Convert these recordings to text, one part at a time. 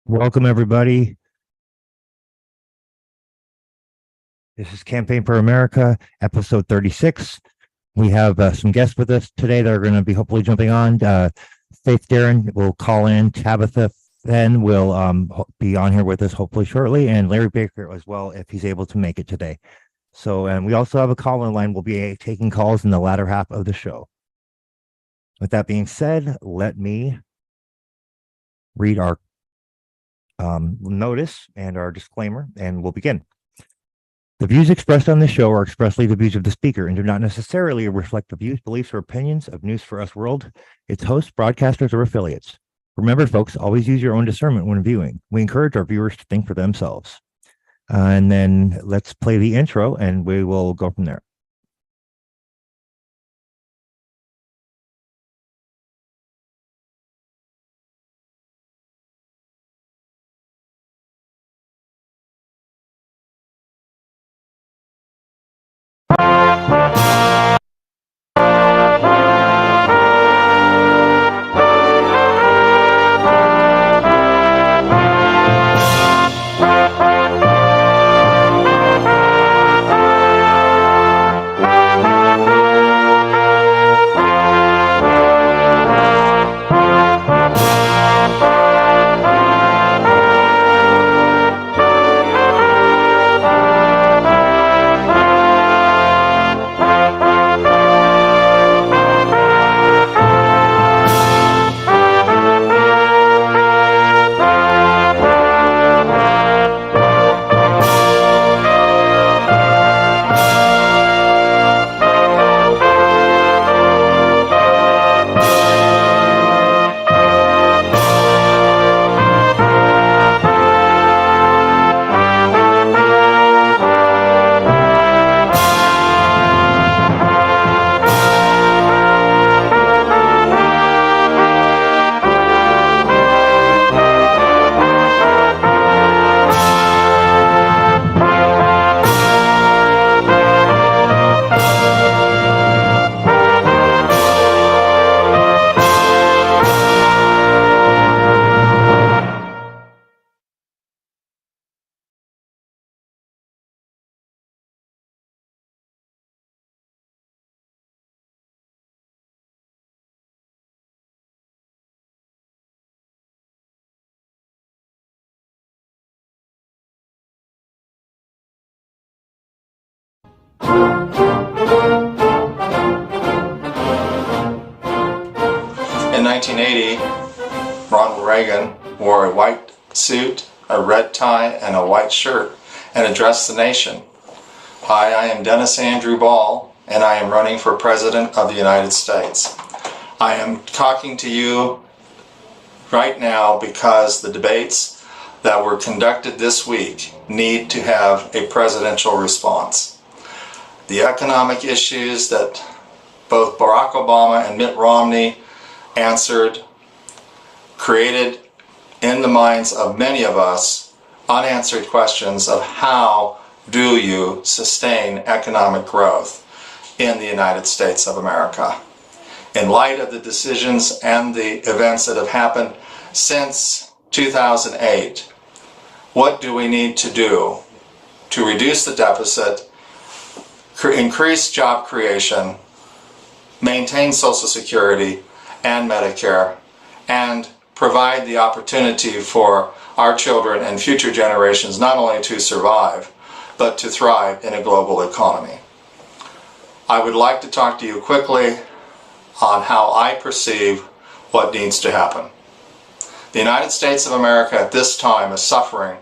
Welcome, everybody. This is Campaign for America, episode 36. We have some guests with us today that are going to be hopefully jumping on. Faith Daron will call in. Tabitha Fenn will be on here with us hopefully shortly, and Larry Baker as well if he's able to make it today. So, and we also have a call-in line. We'll be taking calls in the latter half of the show. With that being said, let me read our notice and our disclaimer, and we'll begin. The views expressed on this show are expressly the views of the speaker and do not necessarily reflect the views, beliefs, or opinions of News for Us World, its hosts, broadcasters, or affiliates. Remember, folks, always use your own discernment when viewing. We encourage our viewers to think for themselves. And then let's play the intro, and we will go from there. In 1980, Ronald Reagan wore a white suit, a red tie, and a white shirt and addressed the nation. Hi, I am Dennis Andrew Ball, and I am running for President of the United States. I am talking to you right now because the debates that were conducted this week need to have a presidential response. The economic issues that both Barack Obama and Mitt Romney answered created in the minds of many of us unanswered questions of how do you sustain economic growth in the United States of America. In light of the decisions and the events that have happened since 2008, what do we need to do to reduce the deficit, increase job creation, maintain Social Security and Medicare, and provide the opportunity for our children and future generations not only to survive, but to thrive in a global economy? I would like to talk to you quickly on how I perceive what needs to happen. The United States of America at this time is suffering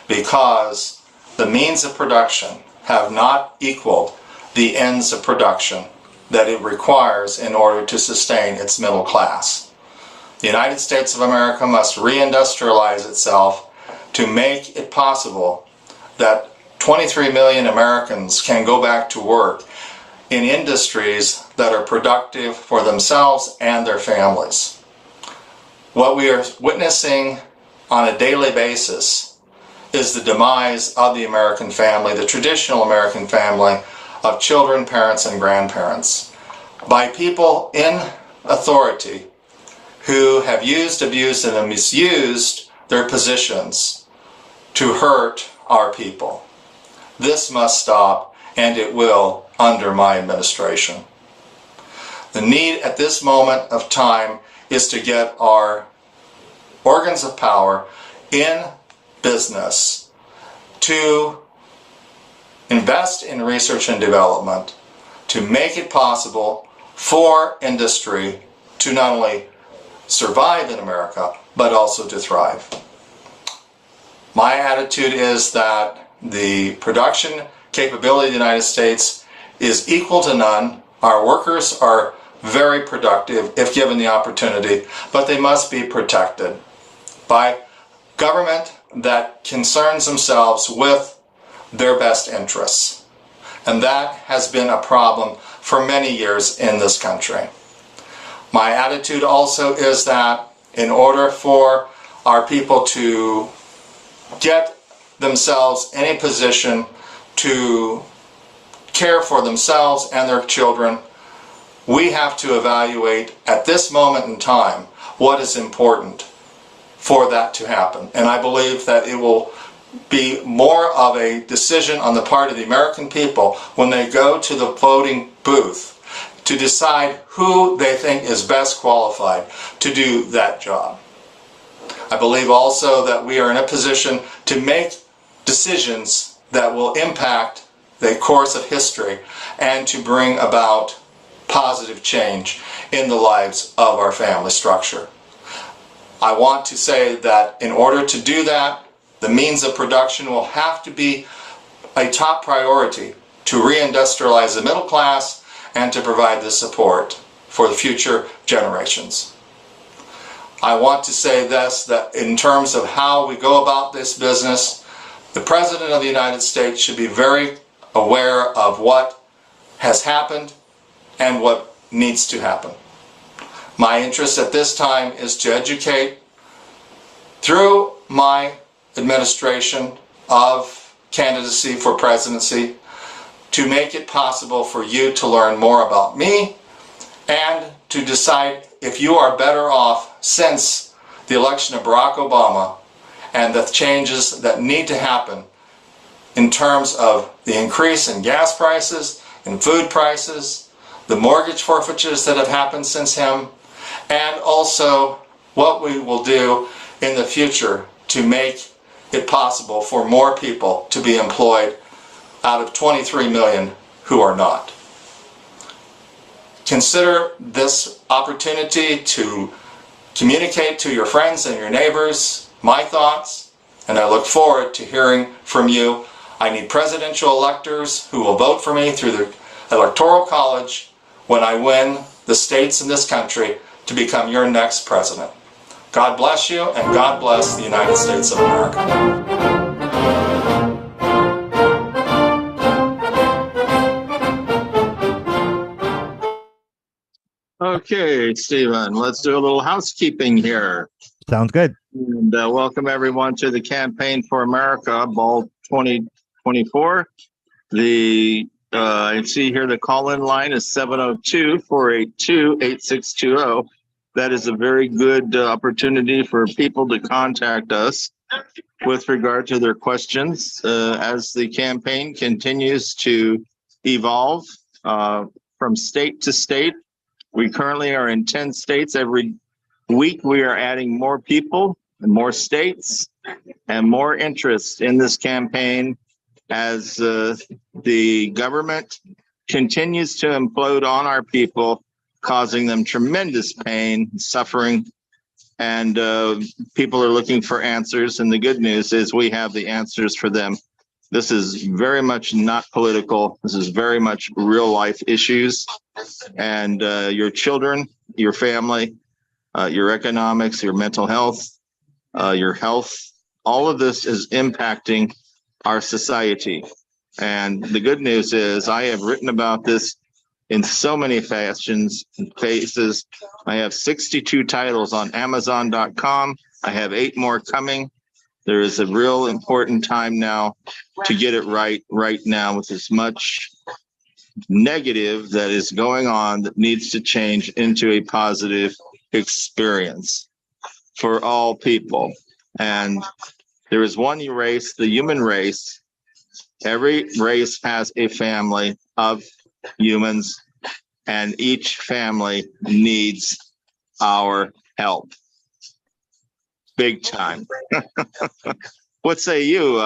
because the means of production have not equaled the ends of production that it requires in order to sustain its middle class. The United States of America must reindustrialize itself to make it possible that 23 million Americans can go back to work in industries that are productive for themselves and their families. What we are witnessing on a daily basis is the demise of the American family, the traditional American family, of children, parents, and grandparents, by people in authority who have used, abused, and misused their positions to hurt our people. This must stop, and it will under my administration. The need at this moment of time is to get our organs of power in business to invest in research and development to make it possible for industry to not only survive in America, but also to thrive. My attitude is that the production capability of the United States is equal to none. Our workers are very productive if given the opportunity, but they must be protected by government that concerns themselves with their best interests. And that has been a problem for many years in this country. My attitude also is that in order for our people to get themselves in a position to care for themselves and their children, we have to evaluate at this moment in time what is important for that to happen. And I believe that it will be more of a decision on the part of the American people when they go to the voting booth to decide who they think is best qualified to do that job. I believe also that we are in a position to make decisions that will impact the course of history and to bring about positive change in the lives of our family structure. I want to say that in order to do that, the means of production will have to be a top priority to reindustrialize the middle class and to provide the support for the future generations. I want to say this, that in terms of how we go about this business, the President of the United States should be very aware of what has happened and what needs to happen. My interest at this time is to educate through my administration of candidacy for presidency to make it possible for you to learn more about me and to decide if you are better off since the election of Barack Obama and the changes that need to happen in terms of the increase in gas prices, in food prices, the mortgage forfeitures that have happened since him, and also what we will do in the future to make it possible for more people to be employed out of 23 million who are not. Consider this opportunity to communicate to your friends and your neighbors my thoughts, and I look forward to hearing from you. I need presidential electors who will vote for me through the Electoral College when I win the states in this country to become your next president. God bless you, and God bless the United States of America. Okay, Stephen, let's do a little housekeeping here. Sounds good. And welcome everyone to the Campaign for America Ball 2024. I see here the call-in line is 702-482-8620. That is a very good opportunity for people to contact us with regard to their questions as the campaign continues to evolve from state to state. We currently are in 10 states. Every week we are adding more people and more states and more interest in this campaign as the government continues to implode on our people, causing them tremendous pain, suffering, and people are looking for answers. And the good news is we have the answers for them. This is very much not political. This is very much real life issues. And your children, your family, your economics, your mental health, your health, all of this is impacting our society. And the good news is I have written about this in so many fashions and faces. I have 62 titles on Amazon.com. I have 8 more coming. There is a real important time now to get it right now with as much negative that is going on that needs to change into a positive experience for all people. And there is one race, the human race. Every race has a family of humans, and each family needs our help. Big time. What say you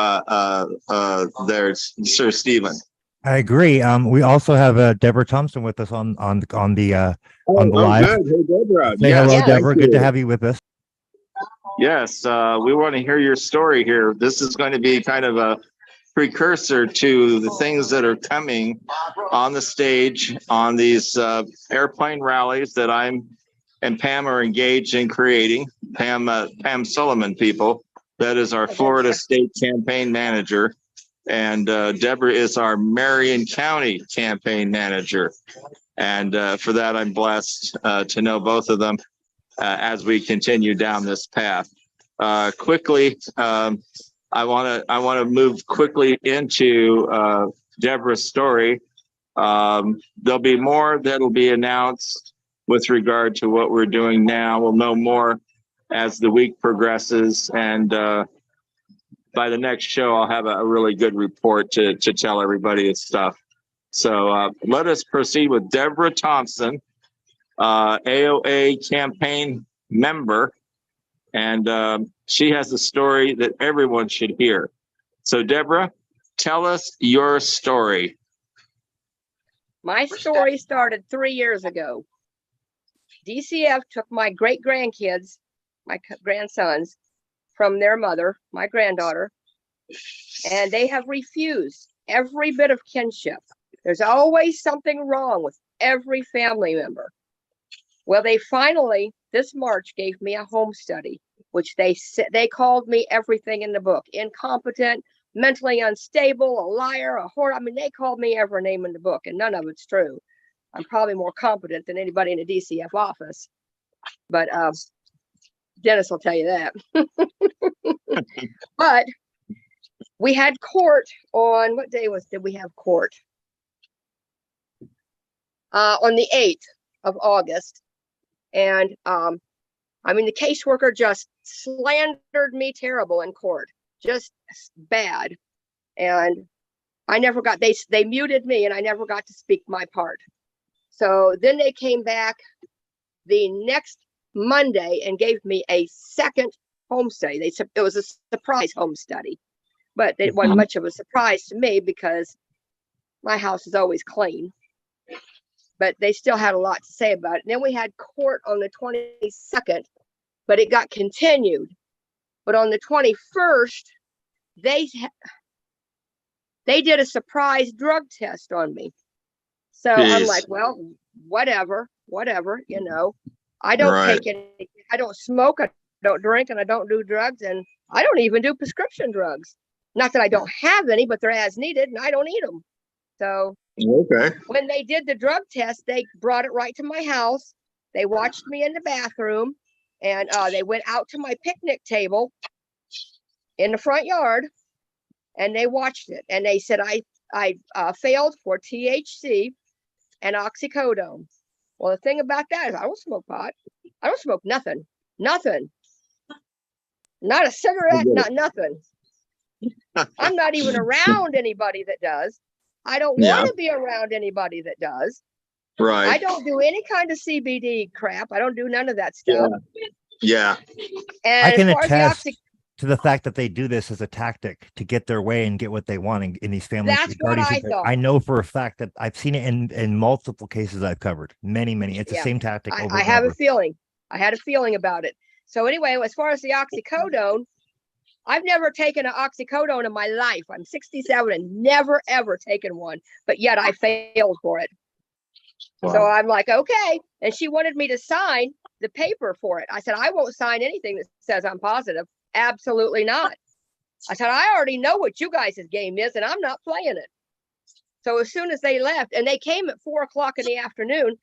there, Sir Stephen? I agree. We also have Deborah Thompson with us on the live. Good. Hey, Deborah. Say Yes, hello, thank Deborah. Good to you. have you with us. Yes, we want to hear your story here. This is going to be kind of a precursor to the things that are coming on the stage on these airplane rallies that I'm and Pam are engaged in creating. Pam Sullivan, people. That is our Florida State campaign manager. And Deborah is our Marion County campaign manager. And for that, I'm blessed to know both of them as we continue down this path. Quickly, I want to move quickly into Deborah's story. There'll be more that'll be announced with regard to what we're doing now. We'll know more as the week progresses, and by the next show, I'll have a really good report to tell everybody and stuff. So let us proceed with Deborah Thompson, AOA campaign member, and she has a story that everyone should hear. So Deborah, tell us your story. My story started 3 years ago. DCF took my great grandkids, my grandsons, from their mother, my granddaughter, and they have refused every bit of kinship. There's always something wrong with every family member. Well, they finally, this March, gave me a home study, which they called me everything in the book: incompetent, mentally unstable, a liar, a whore. I mean, they called me every name in the book, and none of it's true. I'm probably more competent than anybody in the DCF office, but Dennis will tell you that. But we had court on, what day did we have court? On the 8th of August. And I mean, the caseworker just slandered me terrible in court, just bad. And I never got, they muted me and I never got to speak my part. So then they came back the next Monday and gave me a second home study. It was a surprise home study, but it wasn't much of a surprise to me because my house is always clean. But they still had a lot to say about it. And then we had court on the 22nd, but it got continued. But on the 21st, they did a surprise drug test on me. So I'm like, well, whatever, you know. I don't take any, I don't smoke, I don't drink, and I don't do drugs, and I don't even do prescription drugs. Not that I don't have any, but they're as needed, and I don't eat them. So when they did the drug test, they brought it right to my house. They watched me in the bathroom, and they went out to my picnic table in the front yard, and they watched it. And they said I failed for THC and oxycodone. Well, the thing about that is I don't smoke pot. I don't smoke nothing. Not a cigarette, not nothing. I'm not even around anybody that does. I don't want to be around anybody that does. Right. I don't do any kind of CBD crap. I don't do none of that stuff. Yeah. And I can as far attest as to the fact that they do this as a tactic to get their way and get what they want in these families. That's what I thought. I know for a fact that I've seen it in multiple cases I've covered. Many. It's the same tactic. I have a feeling. I had a feeling about it. So anyway, as far as the oxycodone, I've never taken an oxycodone in my life. I'm 67 and never, ever taken one, but yet I failed for it. Wow. So I'm like, okay. And she wanted me to sign the paper for it. I said, I won't sign anything that says I'm positive. Absolutely not. I said, I already know what you guys' game is, and I'm not playing it. So as soon as they left, and they came at 4 o'clock in the afternoon,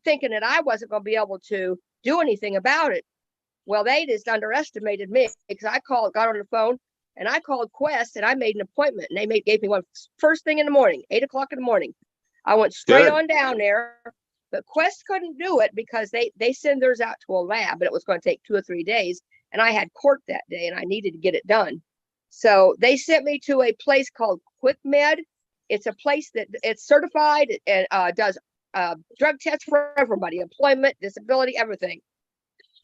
thinking that I wasn't going to be able to do anything about it. Well, they just underestimated me because I got on the phone, and I called Quest, and I made an appointment, and they gave me one first thing in the morning, 8 o'clock in the morning. I went straight on down there, but Quest couldn't do it because they send theirs out to a lab, and it was going to take 2 or 3 days. and I had court that day and I needed to get it done. So they sent me to a place called Quick Med. It's a place that it's certified and does drug tests for everybody, employment, disability, everything.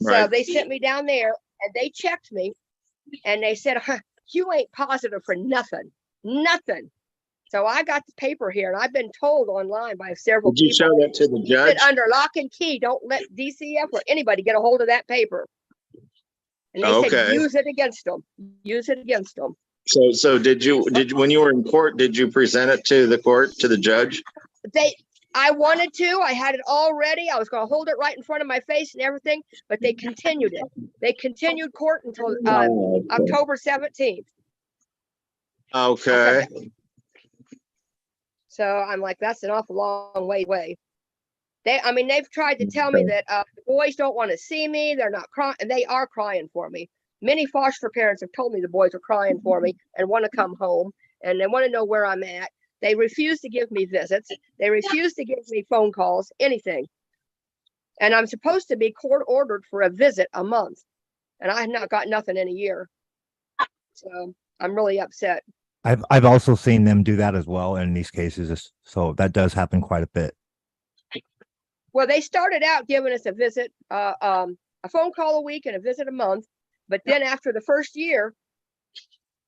So Right. they sent me down there and they checked me and they said, you ain't positive for nothing. So I got the paper here and I've been told online by several Did you people show that to the judge? that under lock and key, don't let DCF or anybody get a hold of that paper. And they said, Okay. use it against them. Use it against them. So did you when you were in court, did you present it to the court, to the judge? I wanted to, I had it all ready. I was going to hold it right in front of my face and everything, but they continued it. They continued court until Oh, okay. October 17th. Okay. So I'm like, that's an awful long way away. They've tried to tell me that the boys don't want to see me. They're not crying, and they are crying for me. Many foster parents have told me the boys are crying for me and want to come home and they want to know where I'm at. They refuse to give me visits. They refuse to give me phone calls, anything. And I'm supposed to be court ordered for a visit a month. And I have not got nothing in a year. So I'm really upset. I've also seen them do that as well in these cases. So that does happen quite a bit. Well, they started out giving us a visit, a phone call a week and a visit a month. But then after the first year,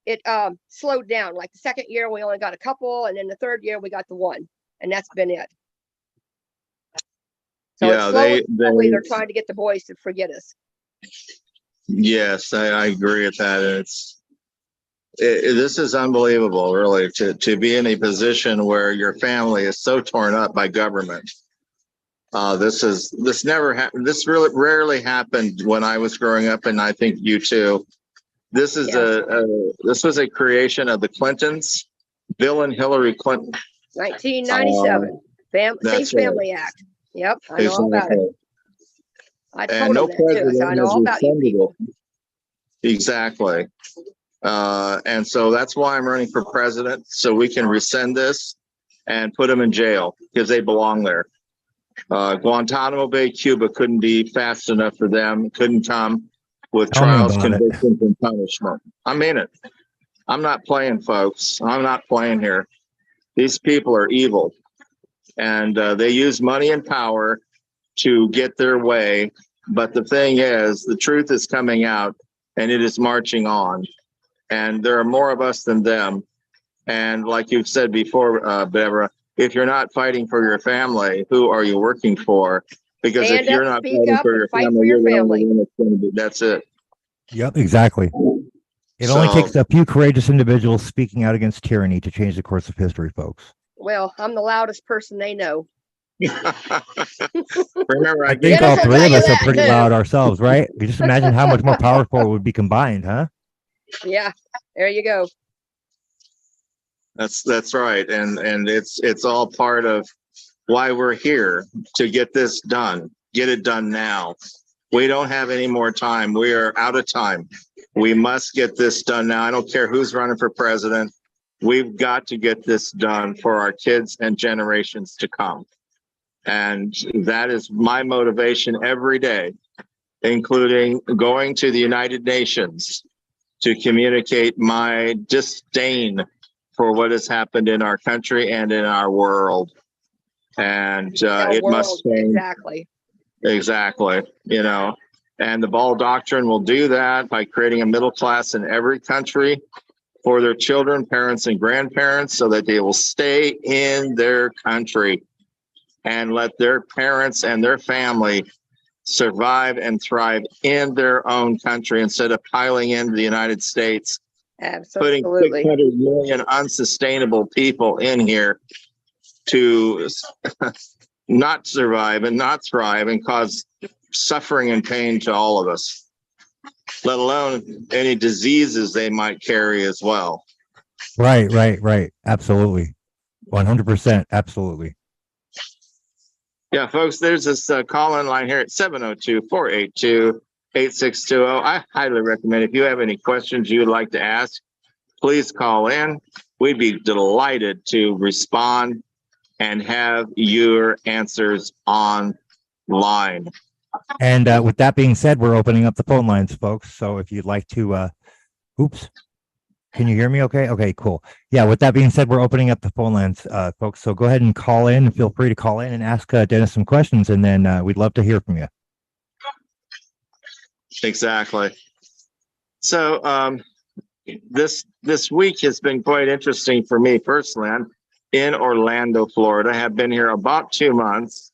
it slowed down. Like the second year, we only got a couple. And then the third year, we got the one. And that's been it. So Yeah, slowly, they're trying to get the boys to forget us. Yes, I agree with that. This is unbelievable, really, to be in a position where your family is so torn up by government. This really rarely happened when I was growing up, and I think you too. This is this was a creation of the Clintons, Bill and Hillary Clinton. 1997, Safe Family Act. Yep, I know all about it. I told them that too. So I know all about you people. Exactly. And so that's why I'm running for president, so we can rescind this and put them in jail because they belong there. Guantanamo Bay, Cuba couldn't be fast enough for them, couldn't come with trials, convictions, and punishment. I mean it. I'm not playing, folks. I'm not playing here. These people are evil. And they use money and power to get their way. But the thing is, the truth is coming out and it is marching on. And there are more of us than them. And like you've said before, Barbara, if you're not fighting for your family, who are you working for? Because if you're not fighting for your family, you're the only one that's going to be. That's it. Yep, exactly. It only takes a few courageous individuals speaking out against tyranny to change the course of history, folks. Well, I'm the loudest person they know. Remember, I think all three of us are pretty loud ourselves, right? You just imagine how much more powerful it would be combined, huh? Yeah, there you go. That's right, and it's all part of why we're here, to get this done. Get it done now. We don't have any more time. We are out of time. We must get this done now. I don't care who's running for president. We've got to get this done for our kids and generations to come. And that is my motivation every day, including going to the United Nations to communicate my disdain for what has happened in our country and in our world. And it must change. Exactly. You know, and the Ball Doctrine will do that by creating a middle class in every country for their children, parents, and grandparents, so that they will stay in their country and let their parents and their family survive and thrive in their own country instead of piling into the United States. Absolutely. Putting 600 million unsustainable people in here to not survive and not thrive and cause suffering and pain to all of us, let alone any diseases they might carry as well. Right. Absolutely. 100%. Absolutely. Yeah, folks, there's this call-in line here at 702-482-8620. I highly recommend, if you have any questions you would like to ask, please call in. We'd be delighted to respond and have your answers online. And with that being said, we're opening up the phone lines, folks. So if you'd like to, oops, can you hear me? Okay. Okay, cool. Yeah. With that being said, we're opening up the phone lines, folks. So go ahead and call in. Feel free to call in and ask Dennis some questions, and then we'd love to hear from you. Exactly. So this week has been quite interesting for me personally. I'm in Orlando, Florida. I have been here about 2 months.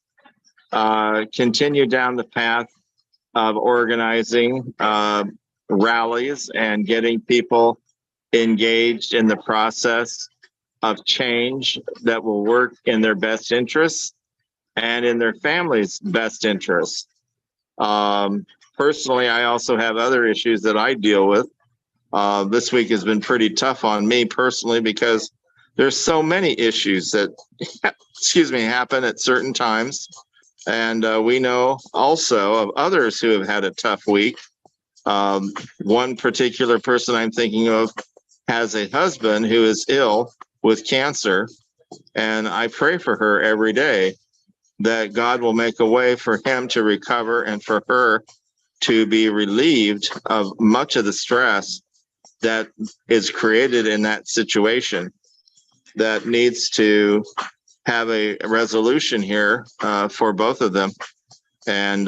Continue down the path of organizing rallies and getting people engaged in the process of change that will work in their best interests and in their family's best interests. Personally, I also have other issues that I deal with. This week has been pretty tough on me personally because there's so many issues that, happen at certain times. And we know also of others who have had a tough week. One particular person I'm thinking of has a husband who is ill with cancer. And I pray for her every day that God will make a way for him to recover and for her to be relieved of much of the stress that is created in that situation that needs to have a resolution here for both of them. And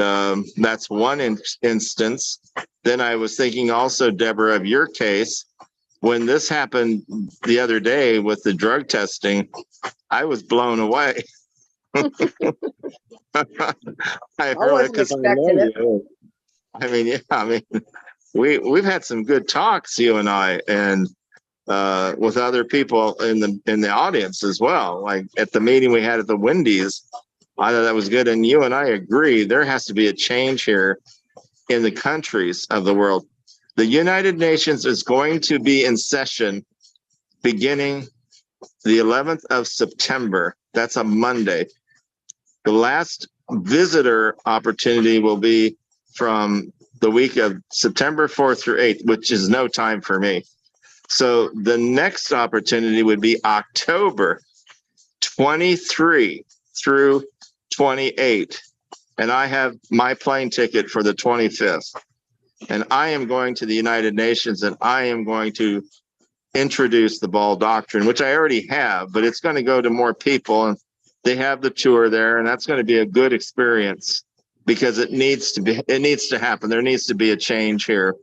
that's one instance. Then I was thinking also, Deborah, of your case. When this happened the other day with the drug testing, I was blown away. I really, wasn't because I expecting know it. you. I mean, yeah, I mean, we've had some good talks, you and I, and with other people in the audience as well. Like at the meeting we had at the Wendy's, I thought that was good. And you and I agree there has to be a change here in the countries of the world. The United Nations is going to be in session beginning the 11th of September. That's a Monday. The last visitor opportunity will be from the week of September 4th through 8th, which is no time for me. So the next opportunity would be October 23 through 28. And I have my plane ticket for the 25th. And I am going to the United Nations and I am going to introduce the ball doctrine, which I already have, but it's going to go to more people. And they have the tour there, and that's going to be a good experience because it needs to happen. There needs to be a change here.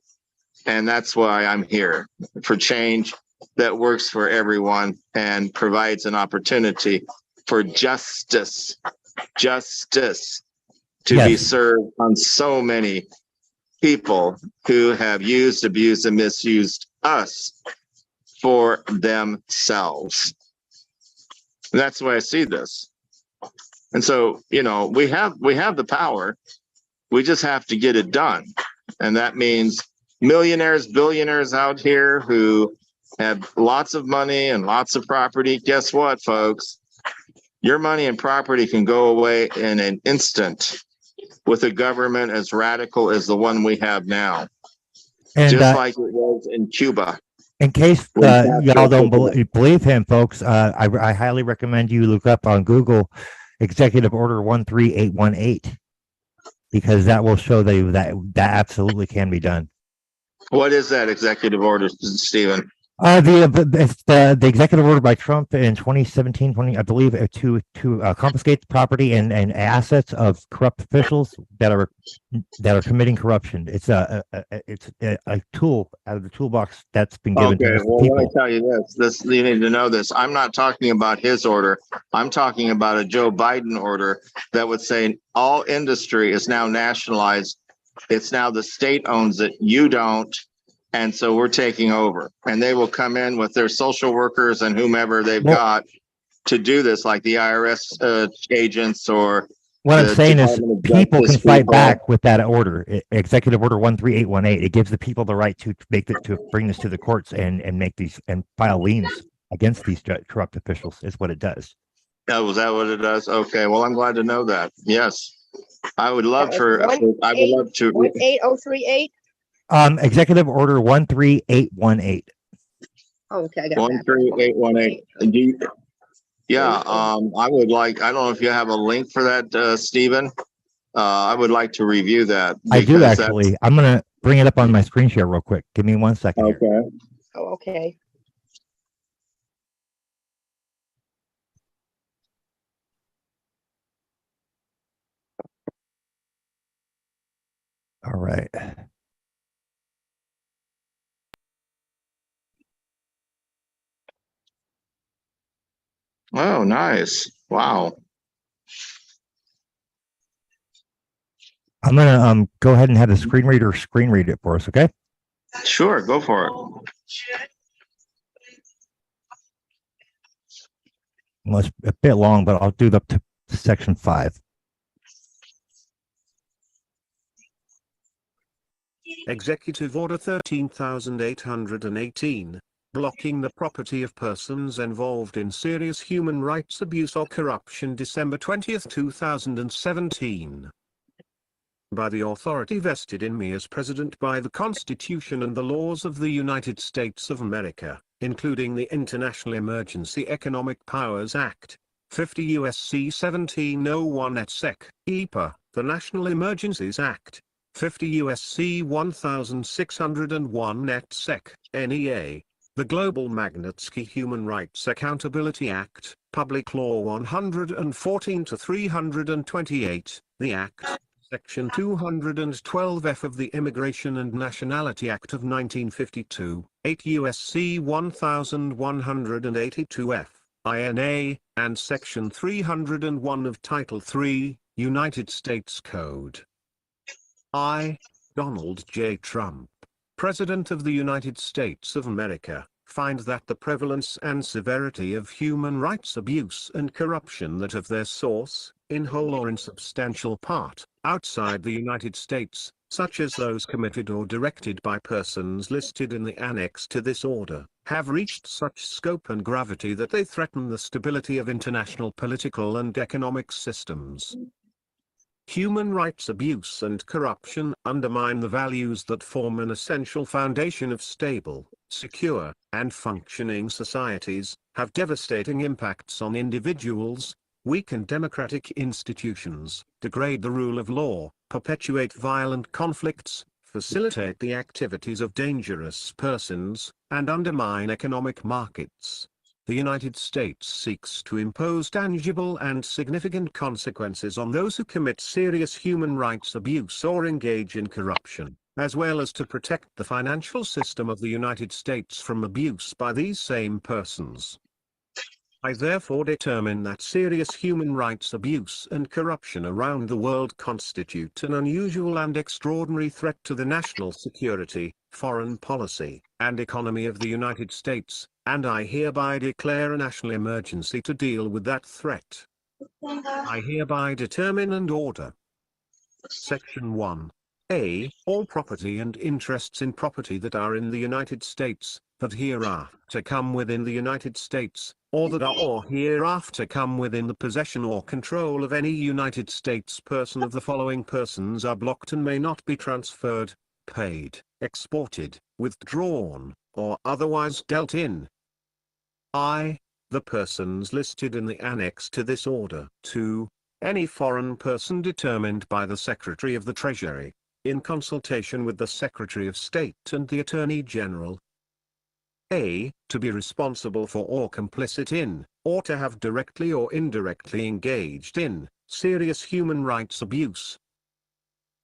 And that's why I'm here, for change that works for everyone and provides an opportunity for justice to be served on so many people who have used, abused, and misused us for themselves. And that's the way I see this. And so, you know, we have the power. We just have to get it done. And that means millionaires, billionaires out here who have lots of money and lots of property. Guess what, folks? Your money and property can go away in an instant with a government as radical as the one we have now. And just like it was in Cuba. In case y'all don't believe him, folks, I highly recommend you look up on Google Executive Order 13818, because that will show that absolutely can be done. What is that executive order, Stephen? The executive order by Trump in 2017, I believe, to confiscate the property and assets of corrupt officials that are committing corruption. It's a tool out of the toolbox that's been given to well, people. Let me tell you this. You need to know this. I'm not talking about his order. I'm talking about a Joe Biden order that would say all industry is now nationalized. It's now the state owns it. You don't. And so we're taking over, and they will come in with their social workers and whomever they've got to do this, like the IRS agents or. What I'm saying is people can fight back with that order, Executive Order 13818. It gives the people the right to bring this to the courts and make these and file liens against these corrupt officials is what it does. Oh, is that what it does? Okay. Well, I'm glad to know that. Yes. I would love to. 18038. Executive Order 13818. Okay, I got 13818. Yeah, I would like. I don't know if you have a link for that, Stephen. I would like to review that. I do because actually. I'm going to bring it up on my screen share real quick. Give me 1 second. Here. Okay. Oh, okay. All right. Oh, nice. Wow. I'm going to go ahead and have the screen reader screen read it for us, okay? Sure, go for it. Well, it's a bit long, but I'll do it up to section 5. Executive Order 13,818, blocking the property of persons involved in serious human rights abuse or corruption, December 20th, 2017. By the authority vested in me as President by the Constitution and the laws of the United States of America, including the International Emergency Economic Powers Act, 50 U.S.C. 1701 et sec, EPA, the National Emergencies Act, 50 U.S.C. 1601 et sec, NEA, the Global Magnitsky Human Rights Accountability Act, Public Law 114 to 328, the Act, Section 212F of the Immigration and Nationality Act of 1952, 8 U.S.C. 1182F, INA, and Section 301 of Title III, United States Code. I, Donald J. Trump, President of the United States of America, find that the prevalence and severity of human rights abuse and corruption that have their source, in whole or in substantial part, outside the United States, such as those committed or directed by persons listed in the annex to this order, have reached such scope and gravity that they threaten the stability of international political and economic systems. Human rights abuse and corruption undermine the values that form an essential foundation of stable, secure, and functioning societies, have devastating impacts on individuals, weaken democratic institutions, degrade the rule of law, perpetuate violent conflicts, facilitate the activities of dangerous persons, and undermine economic markets. The United States seeks to impose tangible and significant consequences on those who commit serious human rights abuse or engage in corruption, as well as to protect the financial system of the United States from abuse by these same persons. I therefore determine that serious human rights abuse and corruption around the world constitute an unusual and extraordinary threat to the national security, foreign policy, and economy of the United States, and I hereby declare a national emergency to deal with that threat. I hereby determine and order. Section 1. A. All property and interests in property that are in the United States, that hereafter come within the United States, or that are or hereafter come within the possession or control of any United States person of the following persons are blocked and may not be transferred, paid, exported, withdrawn, or otherwise dealt in. I, the persons listed in the annex to this order. 2. Any foreign person determined by the Secretary of the Treasury, in consultation with the Secretary of State and the Attorney General. A. To be responsible for or complicit in, or to have directly or indirectly engaged in, serious human rights abuse.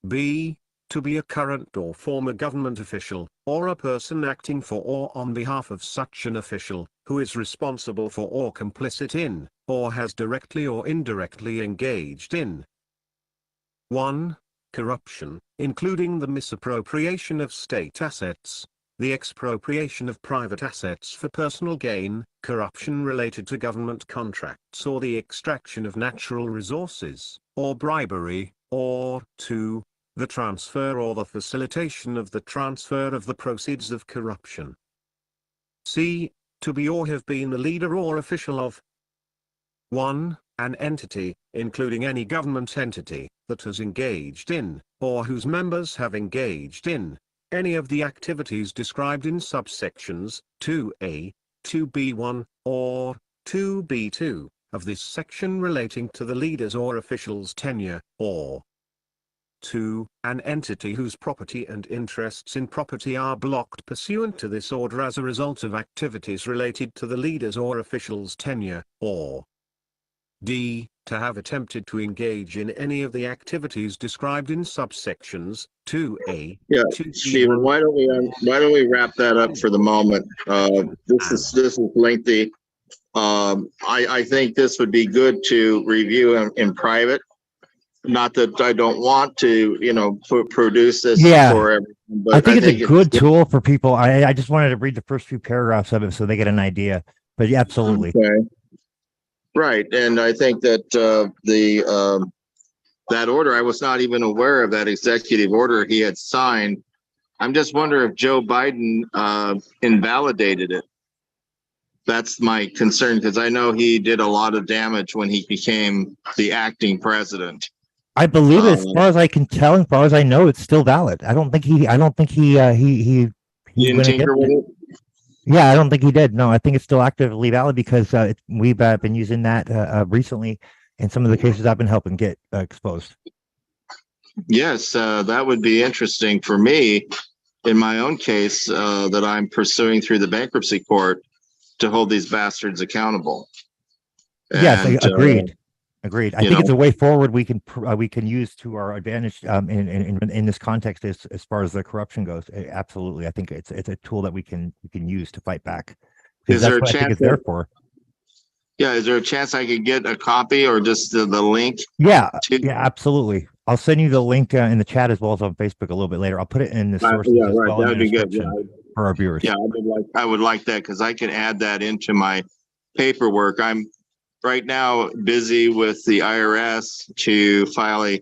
B. To be a current or former government official, or a person acting for or on behalf of such an official, who is responsible for or complicit in, or has directly or indirectly engaged in 1. Corruption, including the misappropriation of state assets, the expropriation of private assets for personal gain, corruption related to government contracts or the extraction of natural resources, or bribery, or 2. The transfer or the facilitation of the transfer of the proceeds of corruption. C. To be or have been the leader or official of 1. An entity, including any government entity, that has engaged in, or whose members have engaged in, any of the activities described in subsections 2A, 2B1, or 2B2, of this section relating to the leader's or official's tenure, or 2. An entity whose property and interests in property are blocked pursuant to this order as a result of activities related to the leader's or official's tenure, or D. To have attempted to engage in any of the activities described in subsections 2A, Yeah, 2B1, Stephen, why don't we wrap that up for the moment? This is lengthy. I think this would be good to review in private. Not that I don't want to, produce this Yeah. for everyone, but I think it's a good tool for people. I just wanted to read the first few paragraphs of it so they get an idea. But yeah, absolutely. Okay. Right, and I think that that order, I was not even aware of that executive order he had signed. I'm just wondering if Joe Biden invalidated it. That's my concern, because I know he did a lot of damage when he became the acting president. I believe it, as far as I can tell, as far as I know, it's still valid. I don't think he You didn't tinker with it? Yeah, I don't think he did. No, I think it's still actively valid because we've been using that recently in some of the cases I've been helping get exposed. Yes, that would be interesting for me in my own case that I'm pursuing through the bankruptcy court to hold these bastards accountable. Yes, And, agreed. Agreed. I think it's know. a way forward we can use to our advantage in this context as far as the corruption goes. Absolutely, I think it's a tool that we can use to fight back. Is That's there a what I think chance it's there for. Yeah, is there a chance I could get a copy or just the link? Yeah, yeah, absolutely. I'll send you the link in the chat as well as on Facebook a little bit later. I'll put it in the sources Yeah, as right. well That in would the be good. description for our viewers. Yeah, I would like that because I can add that into my paperwork. I'm right now busy with the IRS to file a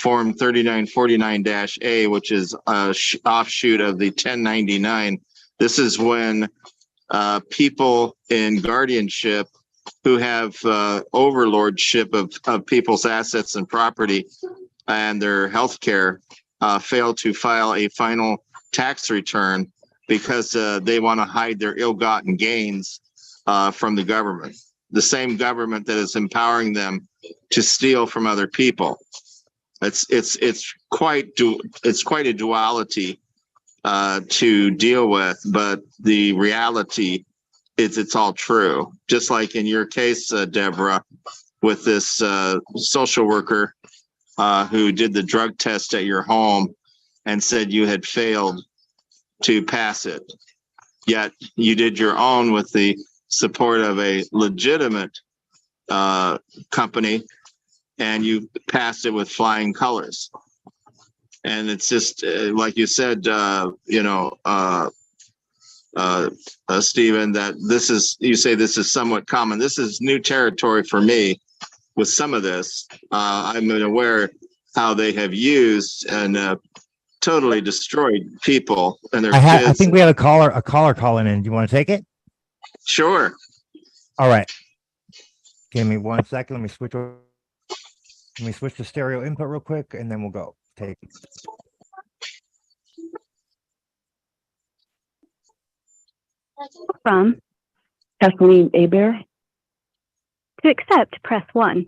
Form 3949-A, which is a offshoot of the 1099. This is when people in guardianship who have overlordship of people's assets and property and their health care fail to file a final tax return because they want to hide their ill-gotten gains from the government, the same government that is empowering them to steal from other people. It's quite a duality to deal with, but the reality is it's all true. Just like in your case, Deborah, with this social worker who did the drug test at your home and said you had failed to pass it. Yet you did your own with the support of a legitimate company, and you passed it with flying colors. And it's just like you said, Stephen, that you say this is somewhat common. This is new territory for me with some of this. I'm aware how they have used and totally destroyed people and their kids. I think we have a caller calling in. Do you want to take it? Sure. All right. Give me 1 second. Let me switch to stereo input real quick, and then we'll go. Take it. From Kathleen Aber. To accept, press 1.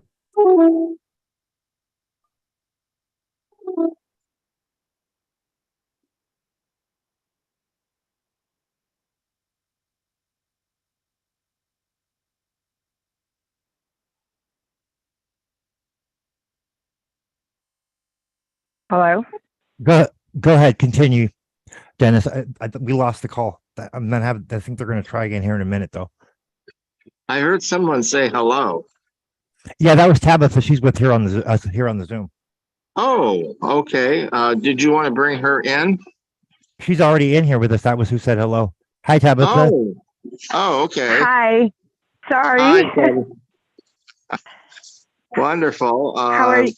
Hello? Go ahead. Continue, Dennis. We lost the call. I think they're going to try again here in a minute, though. I heard someone say hello. Yeah, that was Tabitha. She's with here on the Zoom. Oh, okay. Did you want to bring her in? She's already in here with us. That was who said hello. Hi, Tabitha. Oh, okay. Hi. Sorry. Hi, wonderful. How are you?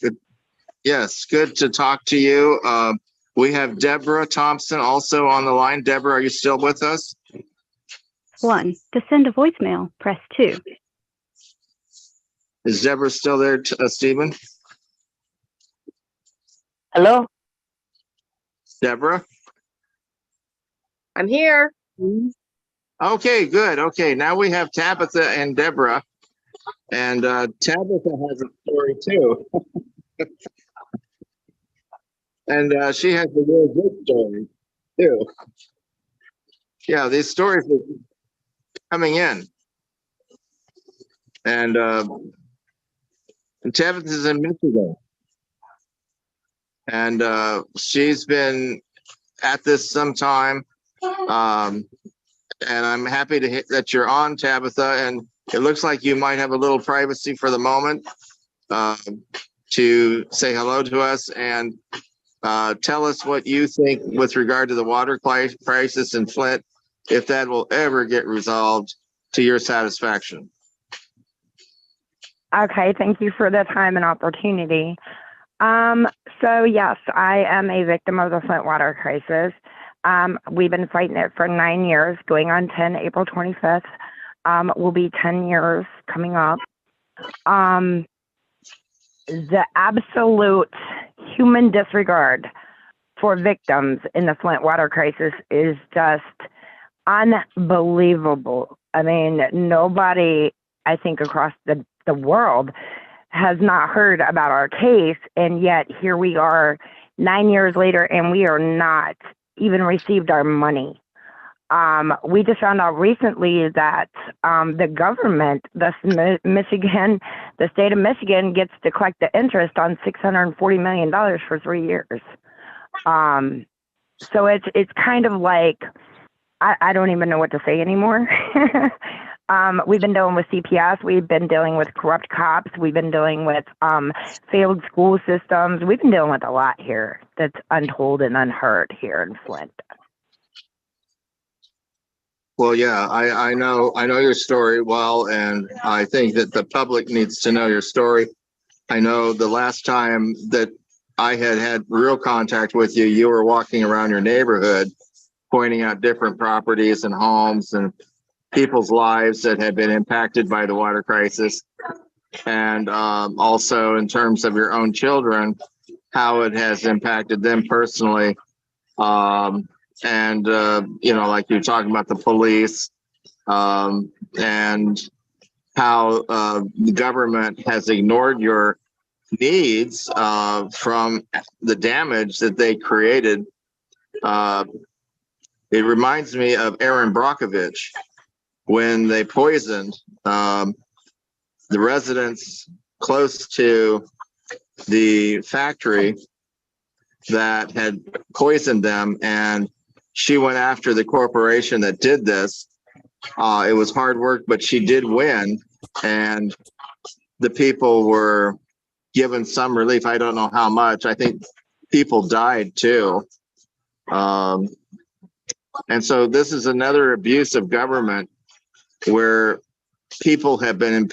Yes, good to talk to you. We have Deborah Thompson also on the line. Deborah, are you still with us? 1. To send a voicemail, press 2. Is Deborah still there, Stephen? Hello? Deborah? I'm here. Okay, good. Okay, now we have Tabitha and Deborah. And Tabitha has a story too. And she has a real good story too. Yeah, these stories are coming in, and Tabitha is in Michigan, and she's been at this some time. And I'm happy to hit that you're on, Tabitha, and it looks like you might have a little privacy for the moment to say hello to us and tell us what you think with regard to the water crisis in Flint, if that will ever get resolved to your satisfaction. Okay, thank you for the time and opportunity. So yes, I am a victim of the Flint water crisis. We've been fighting it for 9 years, going on 10, April 25th. Will be 10 years coming up. The absolute human disregard for victims in the Flint water crisis is just unbelievable. I mean, nobody, I think, across the world has not heard about our case, and yet here we are 9 years later, and we are not even received our money. We just found out recently that the government, the state of Michigan, gets to collect the interest on $640 million for 3 years. So it's kind of like, I don't even know what to say anymore. We've been dealing with CPS. We've been dealing with corrupt cops. We've been dealing with failed school systems. We've been dealing with a lot here that's untold and unheard here in Flint. Well, yeah, I know your story well, and I think that the public needs to know your story. I know the last time that I had real contact with you, you were walking around your neighborhood, pointing out different properties and homes and people's lives that had been impacted by the water crisis. And also in terms of your own children, how it has impacted them personally. And like you're talking about the police and how the government has ignored your needs from the damage that they created. It reminds me of Aaron Brockovich when they poisoned the residents close to the factory that had poisoned them, and she went after the corporation that did this. It was hard work, but she did win, and the people were given some relief. I don't know how much. I think people died too. And so this is another abuse of government where people have been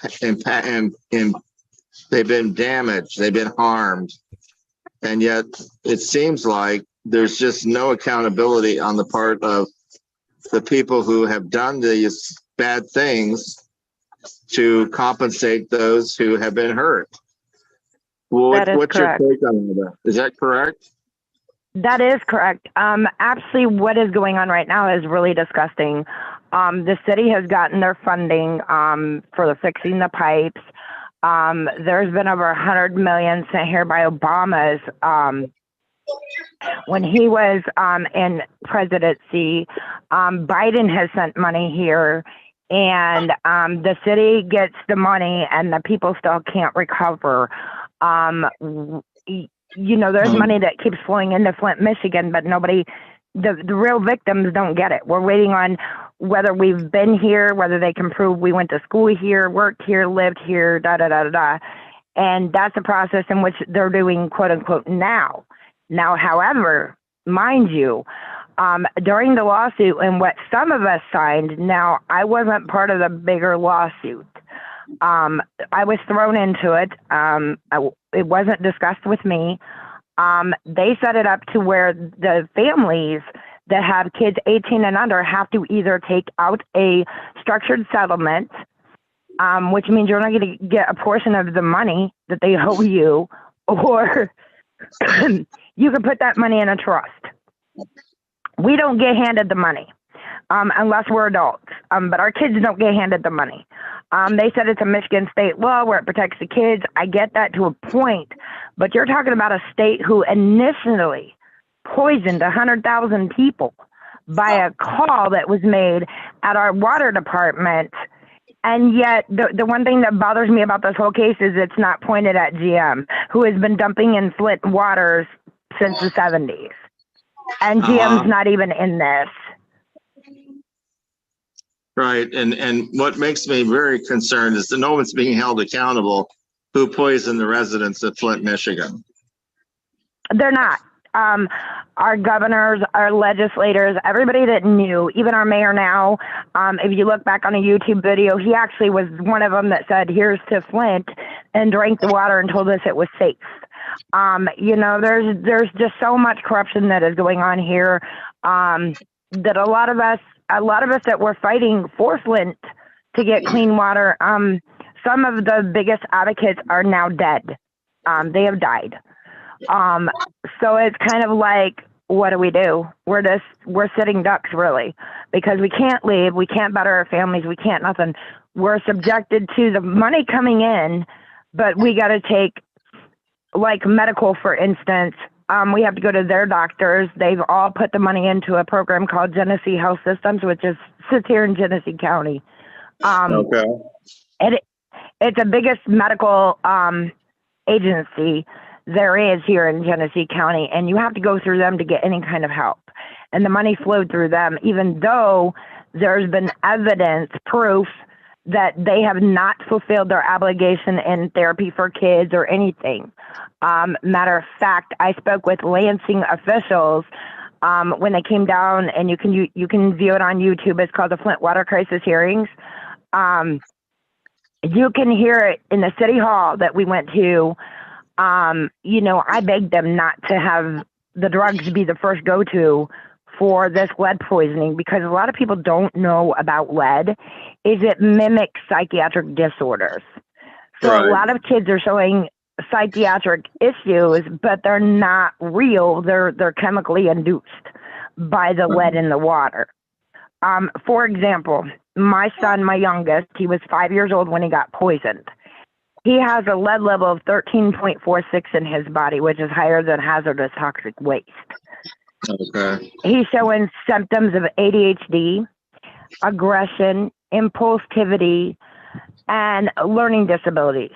they've been damaged, they've been harmed, and yet it seems like there's just no accountability on the part of the people who have done these bad things to compensate those who have been hurt. What's your take on that? Is that correct? That is correct. Actually, what is going on right now is really disgusting. The city has gotten their funding for fixing the pipes. There's been over $100 million sent here by Obama's when he was in presidency. Biden has sent money here, and the city gets the money, and the people still can't recover. There's money that keeps flowing into Flint, Michigan, but nobody, the real victims don't get it. We're waiting on whether we've been here, whether they can prove we went to school here, worked here, lived here, And that's a process in which they're doing, quote unquote, now. Now, however, mind you, during the lawsuit and what some of us signed, now I wasn't part of the bigger lawsuit. I was thrown into it. It wasn't discussed with me. They set it up to where the families that have kids 18 and under have to either take out a structured settlement, which means you're not going to get a portion of the money that they owe you, or you can put that money in a trust. We don't get handed the money unless we're adults, but our kids don't get handed the money. They said it's a Michigan state law where it protects the kids. I get that to a point, but you're talking about a state who initially poisoned 100,000 people by a call that was made at our water department. And yet, the one thing that bothers me about this whole case is it's not pointed at GM, who has been dumping in Flint waters since the 70s. And GM's not even in this. Right. And what makes me very concerned is that no one's being held accountable who poisoned the residents of Flint, Michigan. They're not. Our governors, our legislators, everybody that knew, even our mayor now, if you look back on a YouTube video, he actually was one of them that said, here's to Flint, and drank the water and told us it was safe. You know, there's just so much corruption that is going on here, that a lot of us that were fighting for Flint to get clean water, some of the biggest advocates are now dead. They have died. So it's kind of like, what do we do? We're sitting ducks, really, because we can't leave. We can't better our families. We can't nothing. We're subjected to the money coming in, but we got to take, like medical, for instance. We have to go to their doctors. They've all put the money into a program called Genesee Health Systems, which sits here in Genesee County. Okay. It's the biggest medical agency there is here in Genesee County, and you have to go through them to get any kind of help. And the money flowed through them, even though there's been evidence, proof, that they have not fulfilled their obligation in therapy for kids or anything. Matter of fact, I spoke with Lansing officials when they came down, and you can view it on YouTube. It's called the Flint Water Crisis Hearings. You can hear it in the city hall that we went to. You know, I begged them not to have the drugs be the first go-to for this lead poisoning, because a lot of people don't know about lead, is it mimics psychiatric disorders. So Right. A lot of kids are showing psychiatric issues, but they're not real. They're chemically induced by the lead in the water. For example, my son, my youngest, he was 5 years old when he got poisoned. He has a lead level of 13.46 in his body, which is higher than hazardous toxic waste. Okay. He's showing symptoms of ADHD, aggression, impulsivity, and learning disabilities.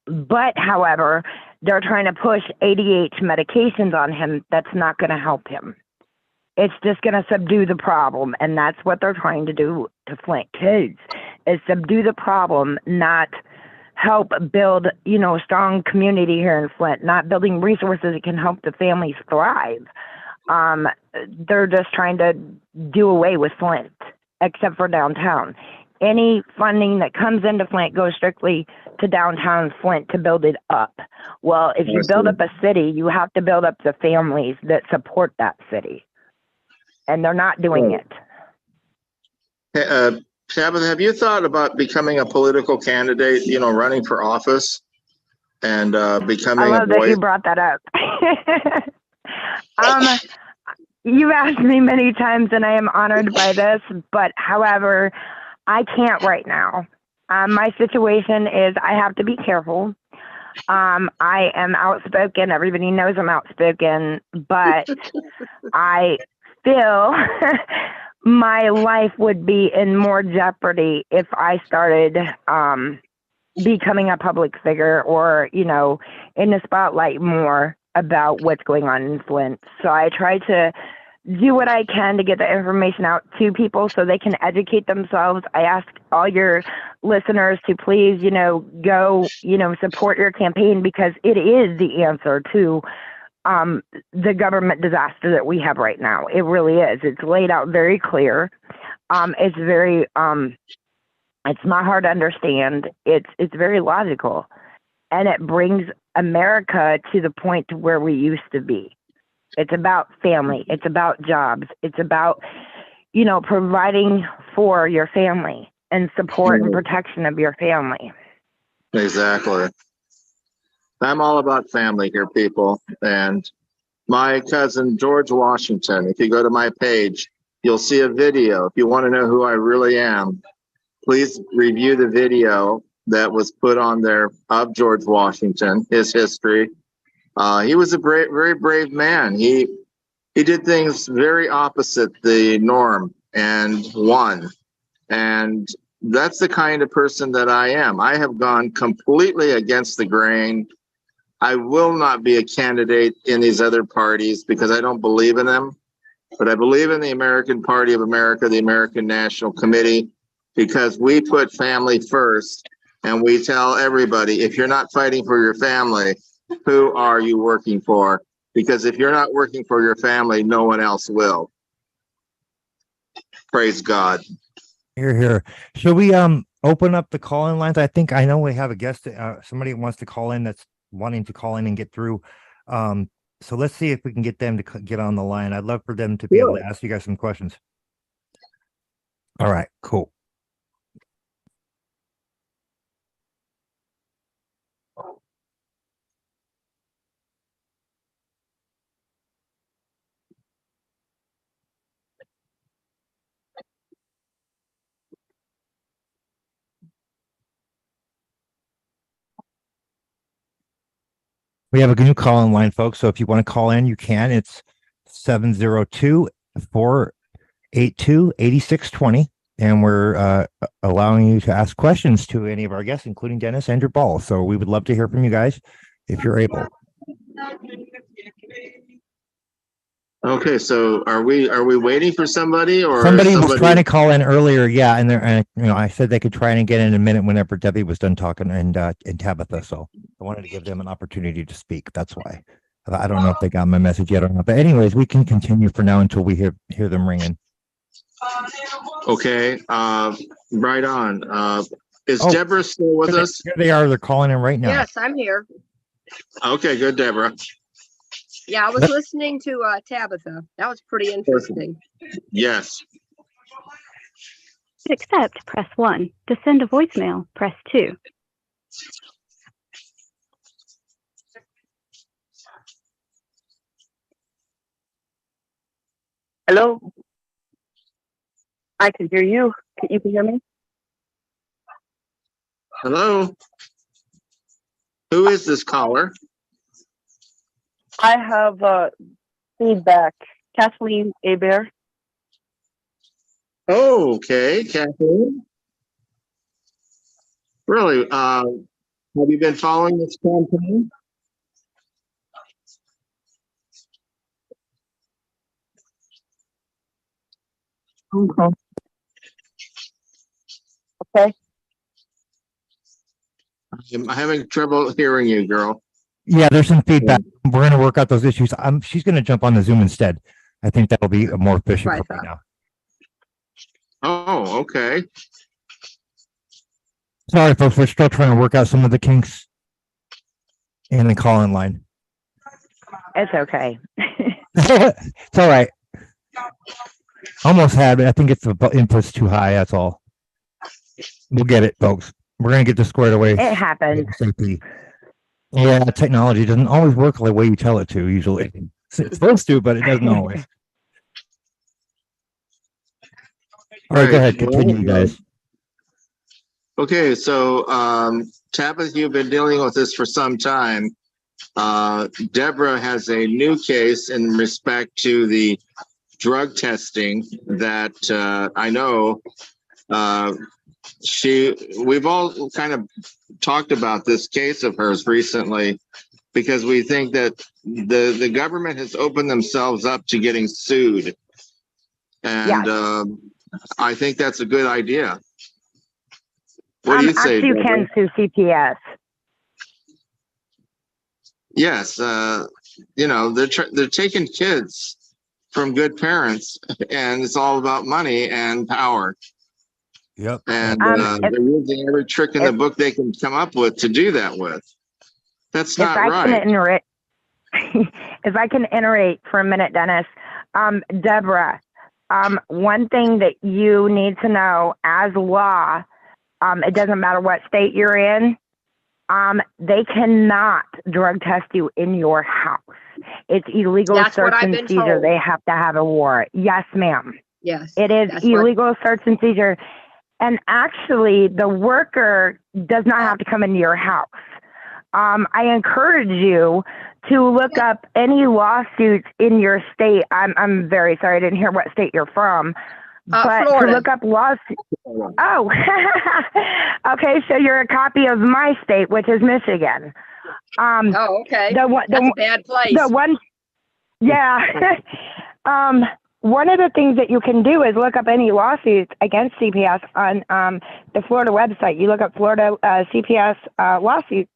But, however, they're trying to push ADHD medications on him. That's not going to help him. It's just going to subdue the problem, and that's what they're trying to do to Flint kids, is subdue the problem, not help build, you know, a strong community here in Flint, not building resources that can help the families thrive. They're just trying to do away with Flint, except for downtown. Any funding that comes into Flint goes strictly to downtown Flint to build it up. Well, if you build up a city, you have to build up the families that support that city. And they're not doing it. Hey, Tabitha, have you thought about becoming a political candidate, you know, running for office and becoming I love a voice? that you brought that up. You've asked me many times, and I am honored by this, but however, I can't right now. My situation is I have to be careful. I am outspoken. Everybody knows I'm outspoken, but I feel my life would be in more jeopardy if I started becoming a public figure or, you know, in the spotlight more about what's going on in Flint. So I try to do what I can to get the information out to people so they can educate themselves. I ask all your listeners to please, you know, go, you know, support your campaign, because it is the answer to the government disaster that we have right now. It really is. It's laid out very clear. It's very, it's not hard to understand. It's very logical, and it brings America to the point to where we used to be. It's about family. It's about jobs. It's about, you know, providing for your family and support and protection of your family. Exactly. I'm all about family here, people. And my cousin, George Washington, if you go to my page, you'll see a video. If you want to know who I really am, please review the video that was put on there of George Washington, his history. He was a very brave man. He did things very opposite the norm and won. And that's the kind of person that I am. I have gone completely against the grain. I will not be a candidate in these other parties because I don't believe in them. But I believe in the American Party of America, the American National Committee, because we put family first. And we tell everybody, if you're not fighting for your family, who are you working for? Because if you're not working for your family, no one else will. Praise God. Here. Should we open up the call-in lines? I know we have a guest. Somebody wants to call in that's wanting to call in and get through. So let's see if we can get them to get on the line. I'd love for them to be able to ask you guys some questions. All right, cool. We have a new call-in line, folks. So if you want to call in, you can. It's 702-482-8620. And we're allowing you to ask questions to any of our guests, including Dennis Andrew Ball. So we would love to hear from you guys if you're able. Okay, so are we waiting for somebody, or somebody was trying to call in earlier? Yeah, and I said they could try and get in a minute whenever Debbie was done talking and Tabitha. So I wanted to give them an opportunity to speak. That's why. I don't know if they got my message yet or not. But anyways, we can continue for now until we hear them ringing. Okay, right on. Is Deborah still with us? Here they are. They're calling in right now. Yes, I'm here. Okay, good, Deborah. Yeah, I was listening to Tabitha. That was pretty interesting. Yes. To accept, press 1. To send a voicemail, press 2. Hello? I can hear you. You can hear me? Hello? Who is this caller? I have feedback. Kathleen Hebert. Oh, okay, Kathleen. Really? Have you been following this campaign? Okay. Okay. I'm having trouble hearing you, girl. Yeah, there's some feedback. We're going to work out those issues. She's going to jump on the Zoom instead. I think that'll be more efficient for right now. Oh, okay. Sorry, folks. We're still trying to work out some of the kinks in the call-in line. It's okay. It's all right. Almost had it. I think it's the input's too high. That's all. We'll get it, folks. We're going to get this squared away. It happens. Yeah, technology doesn't always work the way you tell it to, usually. It's supposed to, but it doesn't always. All right, go ahead. Continue, guys. Okay, so Tabitha, you've been dealing with this for some time. Deborah has a new case in respect to the drug testing that I know we've all kind of talked about this case of hers recently because we think that the government has opened themselves up to getting sued. And yes. I think that's a good idea. What do you say? Actually, you can sue CPS. Yes, they're taking kids from good parents, and it's all about money and power. Yep. And they're using every trick in the book they can come up with to do that with. That's not right. If I can iterate for a minute, Dennis, Deborah, one thing that you need to know as law, it doesn't matter what state you're in, they cannot drug test you in your house. It's illegal search and seizure. Told. They have to have a warrant. Yes, ma'am. Yes. It is illegal search and seizure. And actually, the worker does not have to come into your house. I encourage you to look up any lawsuits in your state. I'm very sorry, I didn't hear what state you're from. But Florida. to look up lawsuits. Oh, okay. So you're a copy of my state, which is Michigan. Oh, okay. The one, That's a bad place. the one, yeah. One of the things that you can do is look up any lawsuits against CPS on the Florida website. You look up Florida CPS lawsuits,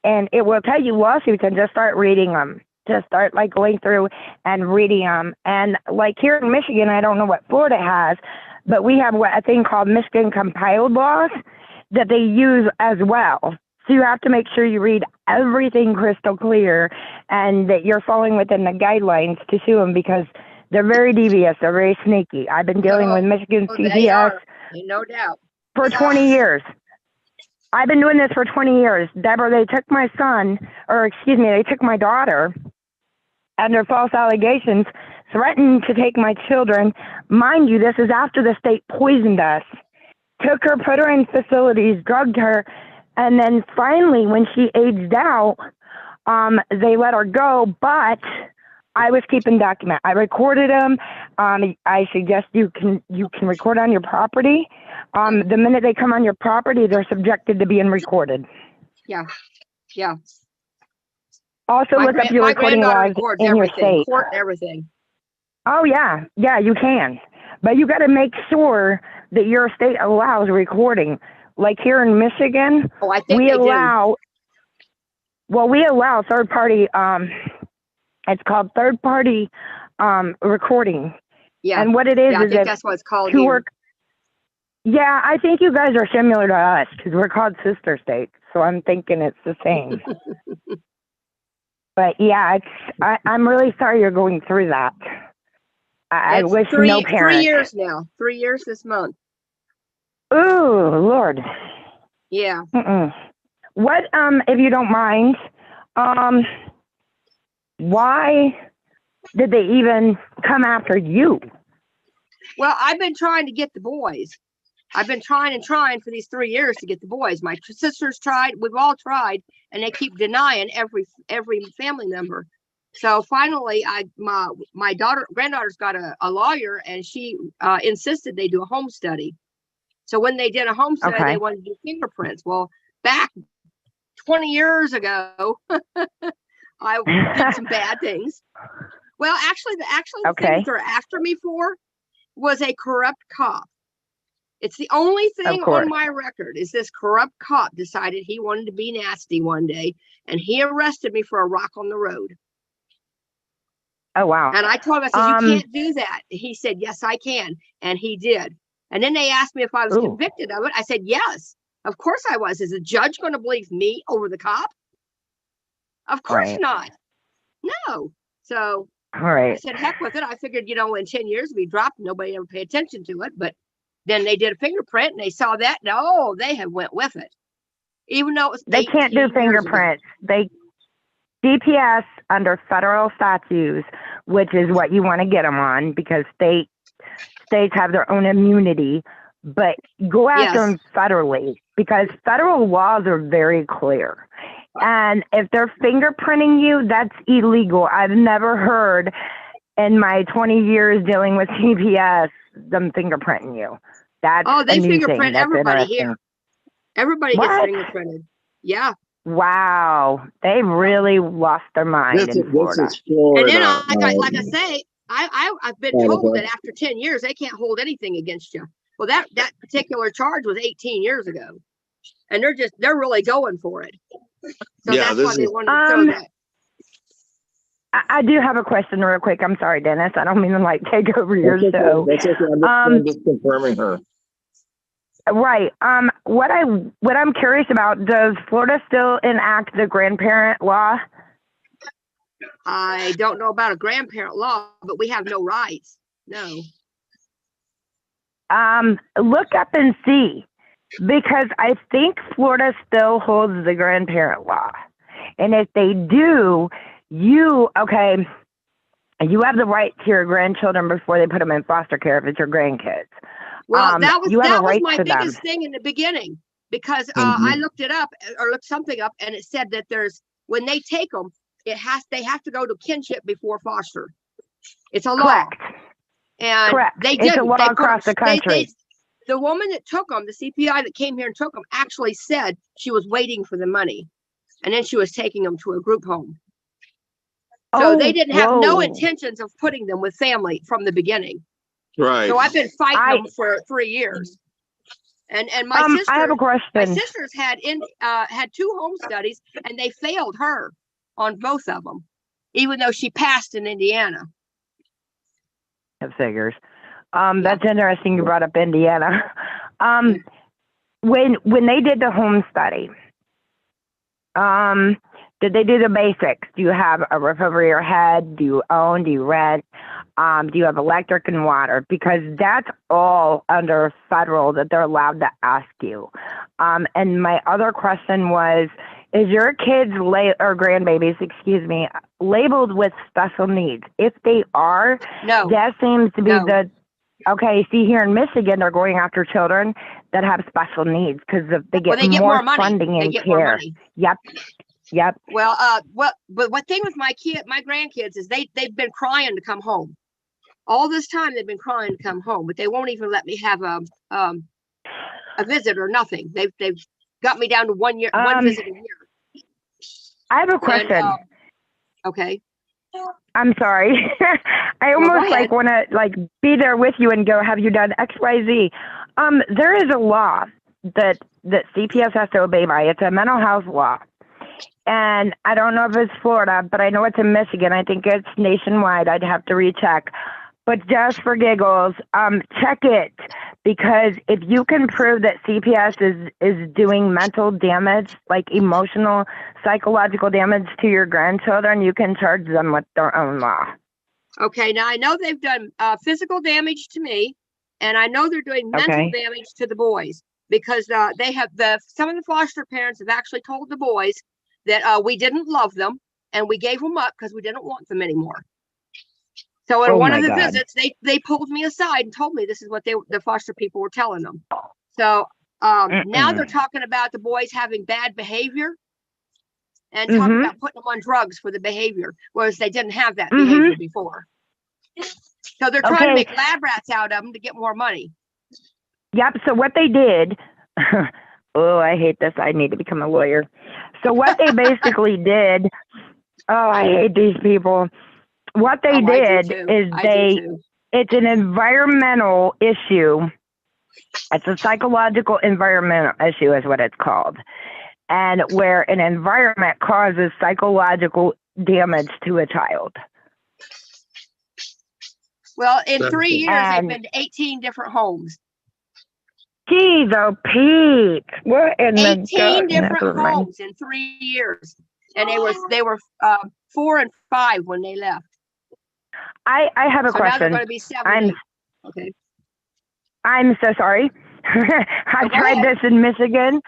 and it will tell you lawsuits, and just start reading them. Just start like going through and reading them. And like here in Michigan, I don't know what Florida has, but we have a thing called Michigan compiled laws that they use as well. So you have to make sure you read everything crystal clear and that you're falling within the guidelines to sue them, because they're very devious. They're very sneaky. I've been dealing with Michigan They CPS are, no doubt. for 20 years. I've been doing this for 20 years. Deborah, they took my son, or excuse me, they took my daughter under false allegations, threatened to take my children. Mind you, this is after the state poisoned us, took her, put her in facilities, drugged her, and then finally, when she aged out, they let her go, but I was keeping document. I recorded them. I suggest you can record on your property. The minute they come on your property, they're subjected to being recorded. Yeah. Also, look up your recording laws in your state. Court and everything. Oh yeah, you can, but you got to make sure that your state allows recording. Like here in Michigan, we allow third party. It's called third party recording. Yeah. And what it is I is think that's what it's called. Yeah, I think you guys are similar to us because we're called sister states. So I'm thinking it's the same. But yeah, I'm really sorry you're going through that. I wish no parent. 3 years now. 3 years this month. Ooh, Lord. Yeah. What, if you don't mind, why did they even come after you? Well, I've been trying to get the boys. I've been trying for these 3 years to get the boys. My sisters tried. We've all tried, and they keep denying every family member. So finally, my granddaughter's got a lawyer, and she insisted they do a home study. So when they did a home study, they wanted to do fingerprints. Well, back 20 years ago, I did some bad things. Well, actually, the things they're after me for was a corrupt cop. It's the only thing on my record is this corrupt cop decided he wanted to be nasty one day, and he arrested me for a rock on the road. Oh, wow. And I told him, I said, you can't do that. He said, yes, I can. And he did. And then they asked me if I was convicted of it. I said, yes, of course I was. Is the judge going to believe me over the cop? Of course not. No. So I said, heck with it. I figured, in 10 years we dropped, nobody ever pay attention to it. But then they did a fingerprint and they saw that. No, they have went with it. Even though it was they can't do fingerprints. DPS under federal statutes, which is what you want to get them on, because states have their own immunity, but go after them federally, because federal laws are very clear. And if they're fingerprinting you, that's illegal. I've never heard in my 20 years dealing with CPS them fingerprinting you. That's they a new fingerprint thing. That's everybody here. Everybody gets fingerprinted. Yeah. Wow, they really lost their mind in Florida. And then, like I say, I've been told that after 10 years they can't hold anything against you. Well, that particular charge was 18 years ago, and they're really going for it. So that's why they wanted to throw that. I do have a question real quick. I'm sorry, Dennis. I don't mean to take over your show. That's okay. I'm just confirming her. Right. What I'm curious about, does Florida still enact the grandparent law? I don't know about a grandparent law, but we have no rights. No. Look up and see, because I think Florida still holds the grandparent law. And if they do, you have the right to your grandchildren before they put them in foster care if it's your grandkids. Well, that was you have a was right my to them. biggest thing in the beginning because Mhm. I looked it up or looked something up, and it said that when they take them, they have to go to kinship before foster. It's a law. Correct. And Correct. they It's did a law across the country. The woman that took them, the CPI that came here and took them, actually said she was waiting for the money, and then she was taking them to a group home. So they didn't have no intentions of putting them with family from the beginning. Right. So I've been fighting them for 3 years. And my sister, I have a question. my sisters had 2 home studies, and they failed her on both of them, even though she passed in Indiana. It figures. That's interesting you brought up Indiana. When they did the home study, did they do the basics? Do you have a roof over your head? Do you own? Do you rent? Do you have electric and water? Because that's all under federal that they're allowed to ask you. And my other question was, is your kids or grandbabies, labeled with special needs? If they are, No. that seems to be No. okay. See, here in Michigan, they're going after children that have special needs because they get more money. funding They and get care. more money. Yep. Well, but what thing with my grandkids is they've been crying to come home. All this time they've been crying to come home, but they won't even let me have a visit or nothing. They've got me down to one visit a year. I have a question. And, okay. I'm sorry. I almost want to be there with you and go, have you done X, Y, Z? There is a law that CPS has to obey by. It's a mental health law. And I don't know if it's Florida, but I know it's in Michigan. I think it's nationwide. I'd have to recheck. But just for giggles, check it. Because if you can prove that CPS is doing mental damage, like emotional, psychological damage to your grandchildren, you can charge them with their own law. Okay, now I know they've done physical damage to me, and I know they're doing mental damage to the boys because they have some of the foster parents have actually told the boys that we didn't love them and we gave them up because we didn't want them anymore. So in one of the visits, they pulled me aside and told me this is what the foster people were telling them. So now they're talking about the boys having bad behavior and talking about putting them on drugs for the behavior, whereas they didn't have that behavior before. So they're trying to make lab rats out of them to get more money. Yep. So what they did, oh, I hate this. I need to become a lawyer. So what they basically did, oh, I hate these people. What they did is it's an environmental issue. It's a psychological environmental issue is what it's called. And where an environment causes psychological damage to a child. Well, in 3 years, they've been to 18 different homes. Geez, oh, Pete. What in 18 different homes in 3 years. And they were 4 and 5 when they left. I have a question. Now they're going to be 7. Okay. I'm so sorry. I tried this in Michigan.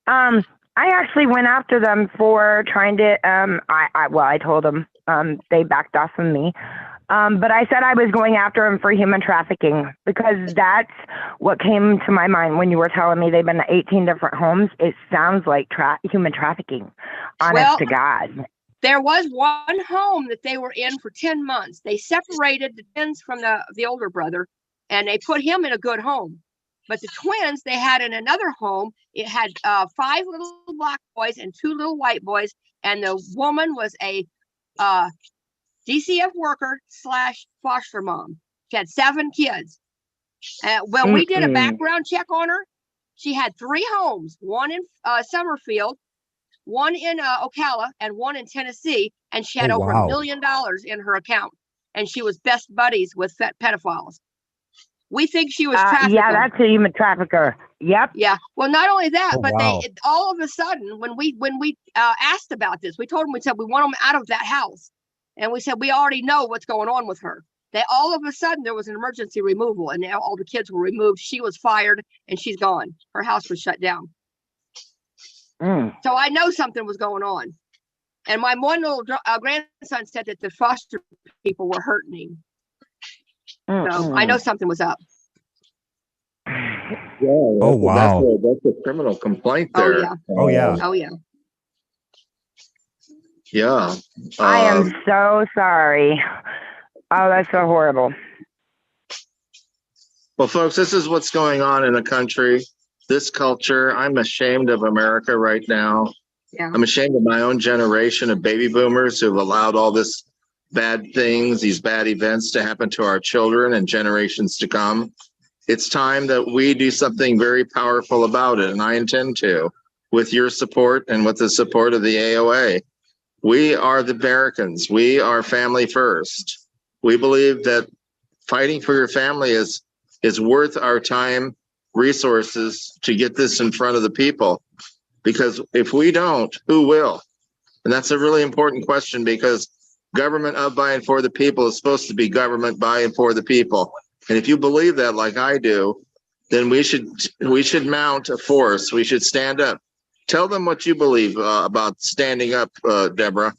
I actually went after them for trying to. I told them. They backed off from me. But I said I was going after them for human trafficking because that's what came to my mind when you were telling me they've been to 18 different homes. It sounds like human trafficking. Honest to God. There was one home that they were in for 10 months. They separated the twins from the older brother, and they put him in a good home. But the twins they had in another home, it had 5 little black boys and 2 little white boys, and the woman was a DCF worker / foster mom. She had 7 kids. When we did a background check on her, she had 3 homes, one in Summerfield, one in Ocala, and one in Tennessee, and she had over $1 million in her account, and she was best buddies with pedophiles. We think she was trafficked. Yeah, that's a human trafficker. Yep. Yeah. Well, not only that, but they all of a sudden, when we asked about this, we told them, we said we want them out of that house, and we said we already know what's going on with her. They all of a sudden there was an emergency removal, and now all the kids were removed. She was fired, and she's gone. Her house was shut down. So I know something was going on. And my one little grandson said that the foster people were hurting him. So I know something was up. Yeah, Oh, wow. That's a criminal complaint Oh, there. yeah. Oh, yeah. Oh, yeah. Yeah. I am Um, so sorry. Oh, that's so horrible. Well, folks, this is what's going on in the country, this culture. I'm ashamed of America right now. Yeah. I'm ashamed of my own generation of baby boomers who've allowed all this bad things, these bad events to happen to our children and generations to come. It's time that we do something very powerful about it, and I intend to, with your support and with the support of the AOA. We are the Americans. We are family first. We believe that fighting for your family is worth our time, resources to get this in front of the people. Because if we don't, who will? And that's a really important question, because government of, by, and for the people is supposed to be government by and for the people. And if you believe that, like I do, then we should mount a force. We should stand up. Tell them what you believe about standing up, Deborah.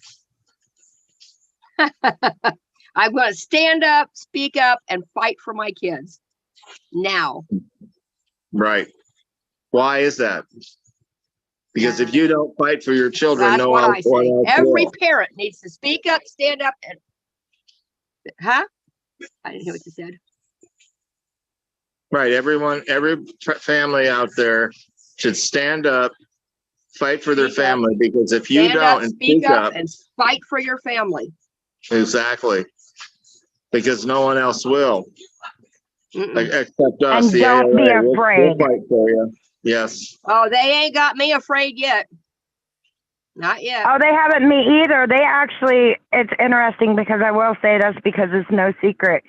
I'm going to stand up, speak up, and fight for my kids now. Right. Why is that? Because if you don't fight for your children, That's no what one I say. else Every will. parent needs to speak up, stand up, and huh? I didn't hear what you said. Right. Everyone, every family out there should stand up, fight for their Speak up. family, because if you Stand don't up, and speak speak up, up, and fight for your family. exactly, because no one else will, except us, And the don't be AOA. We'll afraid. fight for you. Yes. Oh, they ain't got me afraid yet. Not yet. Oh, they haven't me either. They actually, it's interesting because I will say this because it's no secret.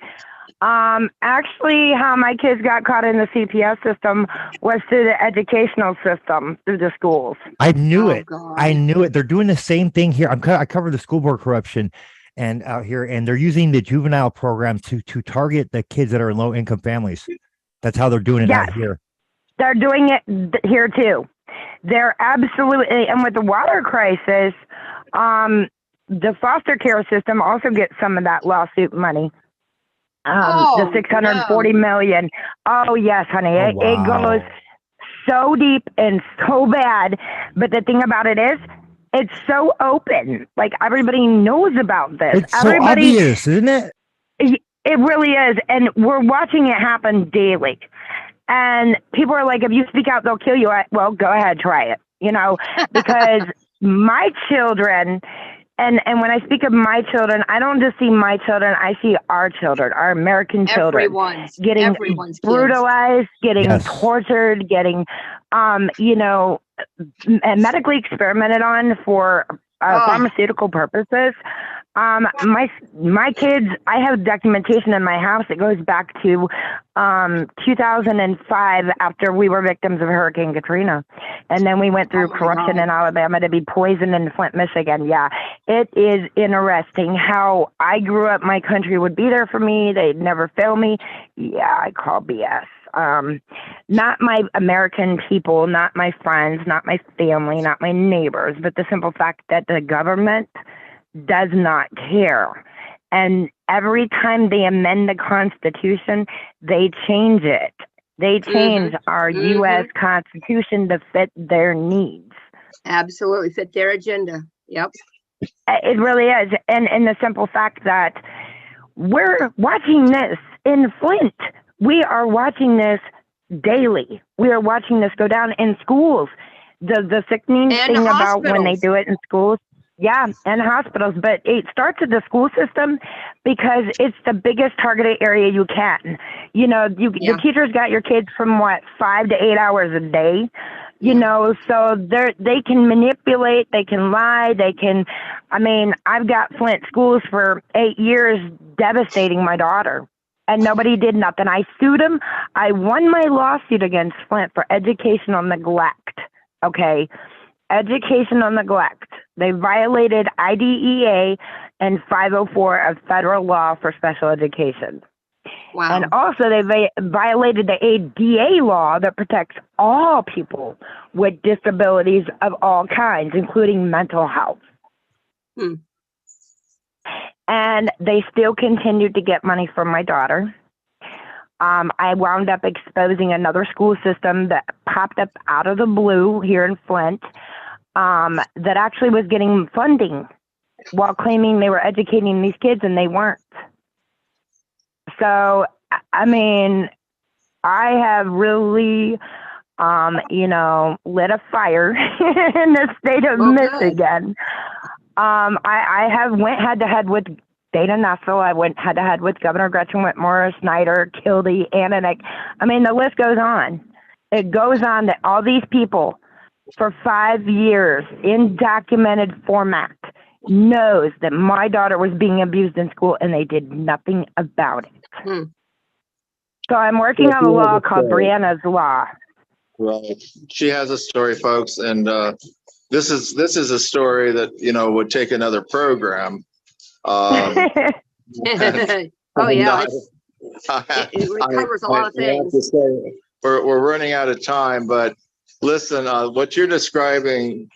Actually, how my kids got caught in the CPS system was through the educational system, through the schools. I knew Oh, it. God. I knew it. They're doing the same thing here. I cover the school board corruption and out here, and they're using the juvenile program to target the kids that are in low income families. That's how they're doing it Yes. out here. They're doing it here too. They're absolutely, and with the water crisis, the foster care system also gets some of that lawsuit money. The 640 million. Oh yes, honey. Oh, It goes so deep and so bad. But the thing about it is, it's so open. Like everybody knows about this. It's so obvious, isn't it? It really is, and we're watching it happen daily. And people are like, if you speak out, they'll kill you. Well, go ahead, try it. You know, because my children. And when I speak of my children, I don't just see my children. I see our children, our American children, getting brutalized, getting tortured, getting, medically experimented on for pharmaceutical purposes. My kids, I have documentation in my house that goes back to 2005 after we were victims of Hurricane Katrina. And then we went through corruption in Alabama to be poisoned in Flint, Michigan. Yeah, it is interesting how I grew up. My country would be there for me. They'd never fail me. Yeah, I call BS. Not my American people, not my friends, not my family, not my neighbors, but the simple fact that the government does not care. And every time they amend the Constitution, they change it. They change our U.S. Constitution to fit their needs. Absolutely, fit their agenda. Yep. It really is. And the simple fact that we're watching this in Flint. We are watching this daily. We are watching this go down in schools. The sickening thing about when they do it in schools. Yeah, and hospitals, but it starts at the school system because it's the biggest targeted area you can. You know, the teachers got your kids from 5 to 8 hours a day. You know, so they can manipulate, they can lie, they can. I mean, I've got Flint schools for 8 years devastating my daughter, and nobody did nothing. I sued them. I won my lawsuit against Flint for educational neglect. Okay. Educational neglect. They violated IDEA and 504 of federal law for special education. Wow. And also they violated the ADA law that protects all people with disabilities of all kinds, including mental health. And they still continued to get money from my daughter. I wound up exposing another school system that popped up out of the blue here in Flint that actually was getting funding while claiming they were educating these kids, and they weren't. So, I mean, I have really, lit a fire in the state of Michigan. I have went head to head with Dana Nessel. I went head to head with Governor Gretchen Whitmer, Snyder, Kildee, Ananick. I mean, the list goes on. It goes on that all these people for 5 years in documented format knows that my daughter was being abused in school, and they did nothing about it. So I'm working on a law called Brianna's Law. Right. She has a story, folks, and this is a story that would take another program. Oh yeah, it covers a lot of things. We're running out of time, but listen, what you're describing,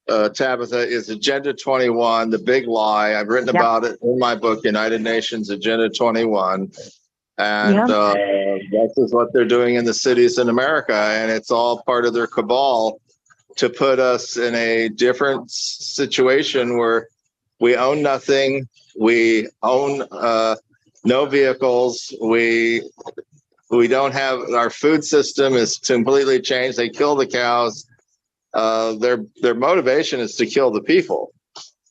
Tabitha, is Agenda 21, the big lie. I've written about it in my book, United Nations Agenda 21. And this is what they're doing in the cities in America. And it's all part of their cabal to put us in a different situation where we own nothing. We own no vehicles. We don't have, our food system is completely changed. They kill the cows. Their motivation is to kill the people.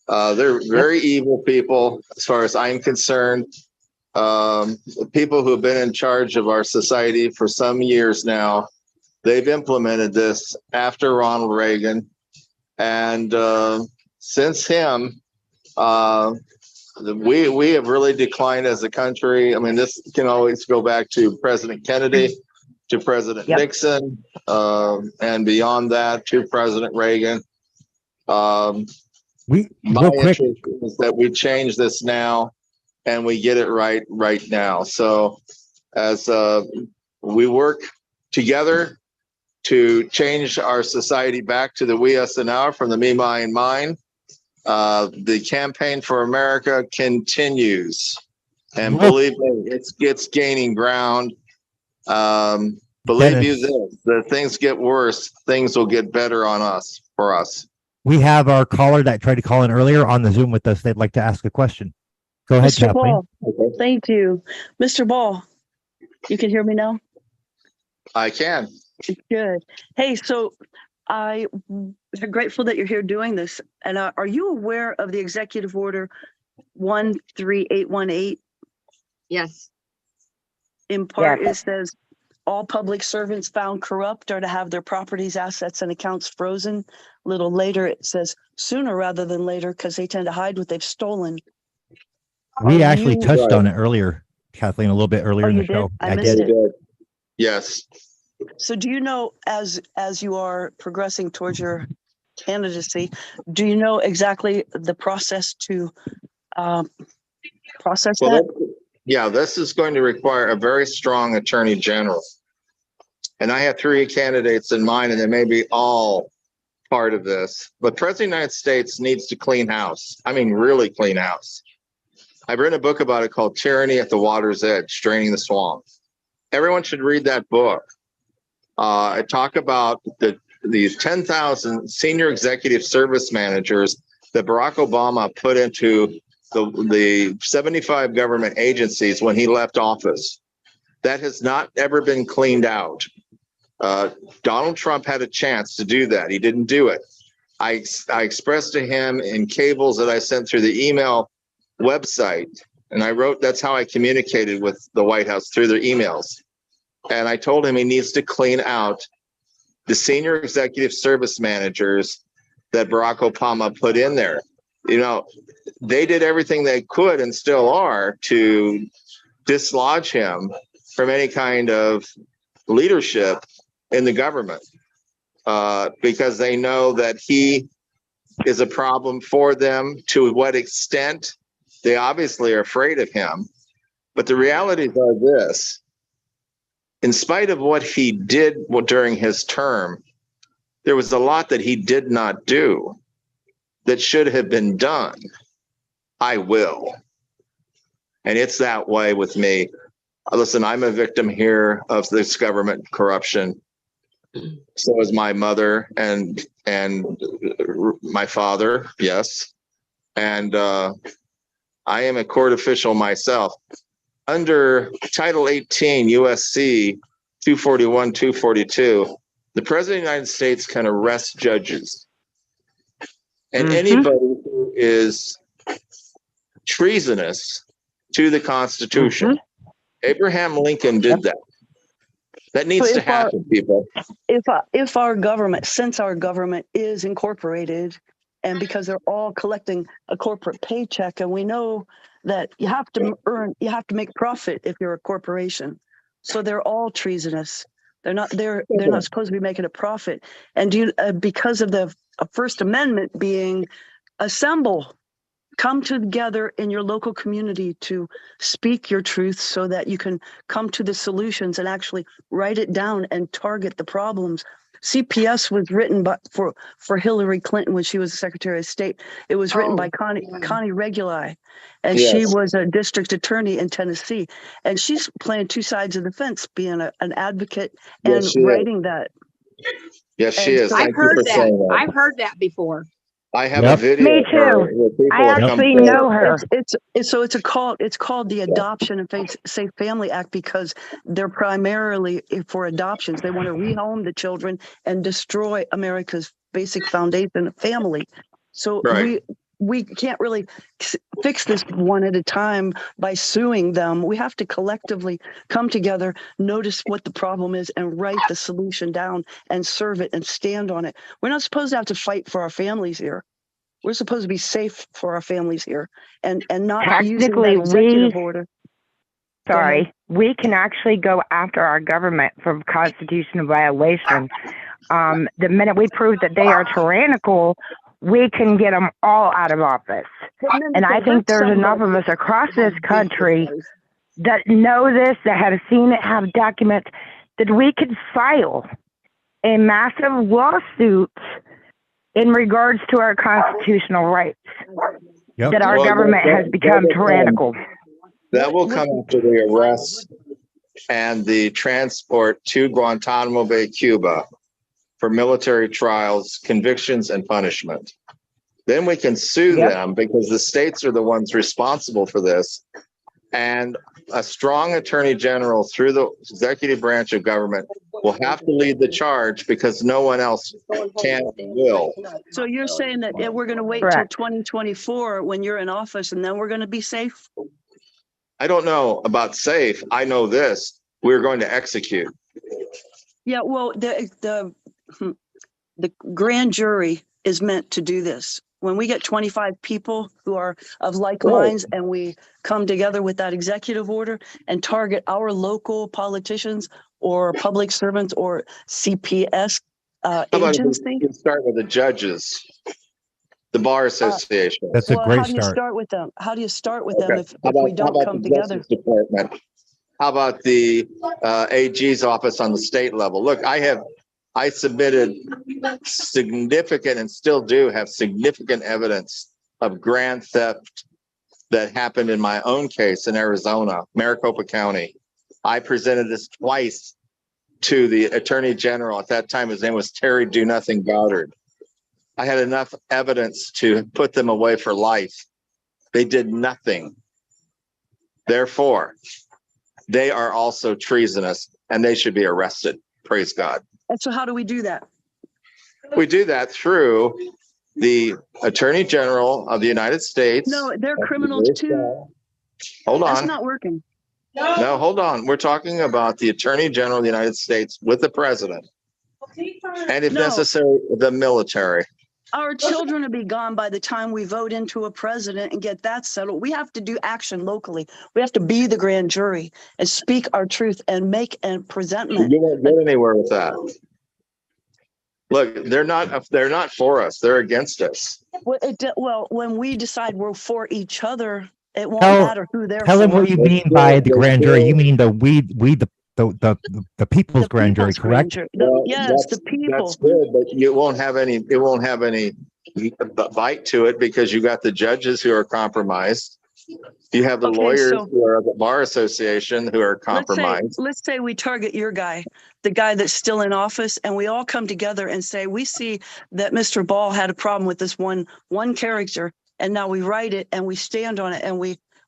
They're very evil people, as far as I'm concerned. People who have been in charge of our society for some years now, they've implemented this after Ronald Reagan. And since him, we have really declined as a country. I mean, this can always go back to President Kennedy, to President Nixon, and beyond that to President Reagan. My interest is that we change this now, and we get it right now. So as we work together to change our society back to the we, us, and our, from the me, my, and mine, the campaign for America continues. And believe me, it's gaining ground. Believe you this, that things get worse, things will get better for us. We have our caller that tried to call in earlier on the Zoom with us. They'd like to ask a question. Go ahead, Mr. Kathleen. Ball, thank you. Mr. Ball, you can hear me now? I can. Good. Hey, so I'm grateful that you're here doing this. And are you aware of the executive order 13818? Yes. In part, it says all public servants found corrupt are to have their properties, assets, and accounts frozen. A little later, it says sooner rather than later, because they tend to hide what they've stolen. We actually touched on it earlier, Kathleen, a little bit earlier in the show. I missed it. Yes. So do you know, as you are progressing towards your candidacy, do you know exactly the process to process that? Yeah, this is going to require a very strong attorney general. And I have 3 candidates in mind, and they may be all part of this. But President of the United States needs to clean house. I mean, really clean house. I've written a book about it called Tyranny at the Water's Edge, Draining the Swamp. Everyone should read that book. I talk about these 10,000 senior executive service managers that Barack Obama put into the 75 government agencies when he left office. That has not ever been cleaned out. Donald Trump had a chance to do that. He didn't do it. I expressed to him in cables that I sent through the email website, and I wrote, that's how I communicated with the White House, through their emails. And I told him he needs to clean out the senior executive service managers that Barack Obama put in there. They did everything they could and still are to dislodge him from any kind of leadership in the government, because they know that he is a problem for them. To what extent? They obviously are afraid of him. But the realities are this: in spite of what he did during his term, there was a lot that he did not do that should have been done. I will. And it's that way with me. Listen, I'm a victim here of this government corruption. So is my mother and my father. Yes. And I am a court official myself. Under Title 18 USC 241, 242, the President of the United States can arrest judges. And anybody who is treasonous to the Constitution. Abraham Lincoln did that. That needs to happen, people. If our government, since our government is incorporated, and because they're all collecting a corporate paycheck, and we know that you have to make profit if you're a corporation. So they're all treasonous. They're not supposed to be making a profit. And because of the First Amendment being assemble, come together in your local community to speak your truth so that you can come to the solutions and actually write it down and target the problems. CPS was written for Hillary Clinton when she was the Secretary of State. It was written by Connie Reguli, and she was a district attorney in Tennessee. And she's playing two sides of the fence, being an advocate and writing that. Yes, she is. I've heard that. I've heard that before. I have a video. Me too. I actually know her. It's called the Adoption and Safe Family Act because they're primarily for adoptions. They want to rehome the children and destroy America's basic foundation of family. So we can't really fix this one at a time by suing them. We have to collectively come together, notice what the problem is, and write the solution down and serve it and stand on it. We're not supposed to have to fight for our families here. We're supposed to be safe for our families here and not using that executive order. Sorry, we can actually go after our government for constitutional violation. The minute we prove that they are tyrannical, we can get them all out of office. And I think there's enough of us across this country that know this, that have seen it, have documents, that we could file a massive lawsuit in regards to our constitutional rights, that our government has become tyrannical. That will come after the arrest and the transport to Guantanamo Bay, Cuba, for military trials, convictions, and punishment. Then we can sue them because the states are the ones responsible for this. And a strong attorney general through the executive branch of government will have to lead the charge because no one else can or will. So you're saying that we're going to wait till 2024 when you're in office and then we're going to be safe? I don't know about safe. I know this. We're going to execute. Yeah, well, the grand jury is meant to do this. When we get 25 people who are of like minds and we come together with that executive order and target our local politicians or public servants or CPS agency. You start with the judges, the bar association. That's a great How do you start with them? How do you start with them if we don't come together? Department? How about the AG's office on the state level? Look, I submitted significant and still do have significant evidence of grand theft that happened in my own case in Arizona, Maricopa County. I presented this twice to the Attorney General. At that time, his name was Terry Do Nothing Goddard. I had enough evidence to put them away for life. They did nothing. Therefore, they are also treasonous and they should be arrested. Praise God. And so how do we do that? We do that through the Attorney General of the United States. No, they're criminals too. Hold on. That's not working. No, hold on. We're talking about the Attorney General of the United States with the President. And if necessary, the military. Our children will be gone by the time we vote into a president and get that settled. We have to do action locally. We have to be the grand jury and speak our truth and make a presentment. You won't get anywhere with that. Look, they're not for us. They're against us. Well, when we decide we're for each other, it won't matter who they're for. Tell them what you mean by the grand jury. You mean the people's grand jury, correct? Yes, the people. That's good, but it won't have any bite to it because you got the judges who are compromised. You have the Okay, lawyers so- who are of the Bar Association who are compromised. Let's say we target your guy, the guy that's still in office, and we all come together and say, we see that Mr. Ball had a problem with this one character, and now we write it and we stand on it, and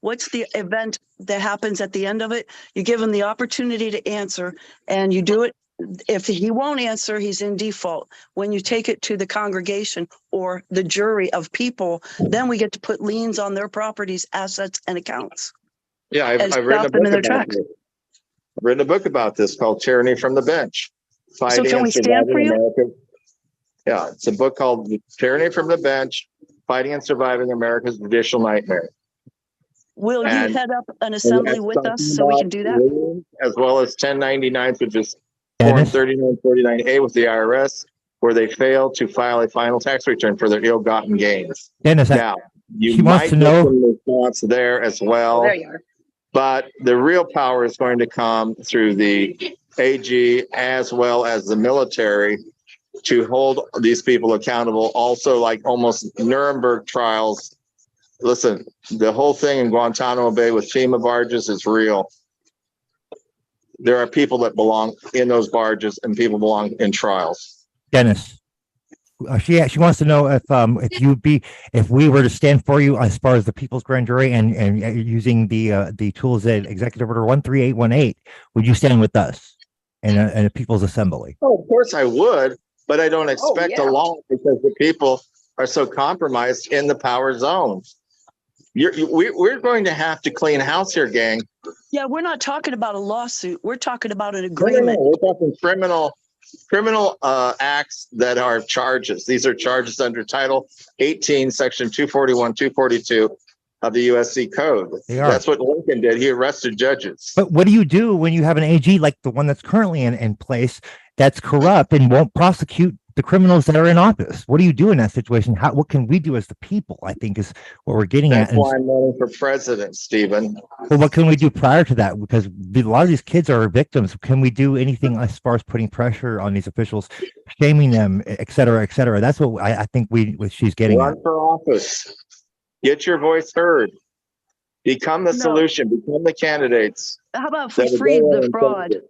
what's the event that happens at the end of it? You give him the opportunity to answer, and you do it. If he won't answer, he's in default. When you take it to the congregation or the jury of people, then we get to put liens on their properties, assets, and accounts. Yeah, and I've written a stop them book in their about tracks. this. I've written a book about this called Tyranny from the Bench. Fighting can and we stand surviving for you? America. Yeah, it's a book called Tyranny from the Bench, Fighting and Surviving America's Judicial Nightmare. Will you And- head up an assembly And with that's us talking so we can about do that? liens as well as 1099s, which is Form Dennis, 3949A with the IRS, where they fail to file a final tax return for their ill-gotten gains. Dennis, Now, she you wants might to get know- some response there as Oh, well, there you are. but the real power is going to come through the AG as well as the military to hold these people accountable. Also, like almost Nuremberg trials. Listen, the whole thing in Guantanamo Bay with FEMA barges is real. There are people that belong in those barges and people belong in trials. Dennis, she wants to know if we were to stand for you as far as the people's grand jury and using the tools that Executive Order 13818, would you stand with us in a people's assembly? Oh, of course I would, but I don't expect yeah. a law because the people are so compromised in the power zone. We're going to have to clean house here, gang. Yeah, we're not talking about a lawsuit. We're talking about an No, agreement. we're talking criminal acts that are charges. These are charges under Title 18, Section 241, 242 of the USC Code. They are. That's what Lincoln did. He arrested judges. But what do you do when you have an AG like the one that's currently in place that's corrupt and won't prosecute the criminals that are in office? What do you do in that situation? What can we do as the people, I think, is what we're getting That's at. why I'm running for president, Stephen. But what can we do prior to that? Because a lot of these kids are victims. Can we do anything as far as putting pressure on these officials, shaming them, et cetera, et cetera? That's what I think she's getting at. Run for office. Get your voice heard. Become the No. solution. Become the candidates. How about if that we will freeze go in the and fraud? take it.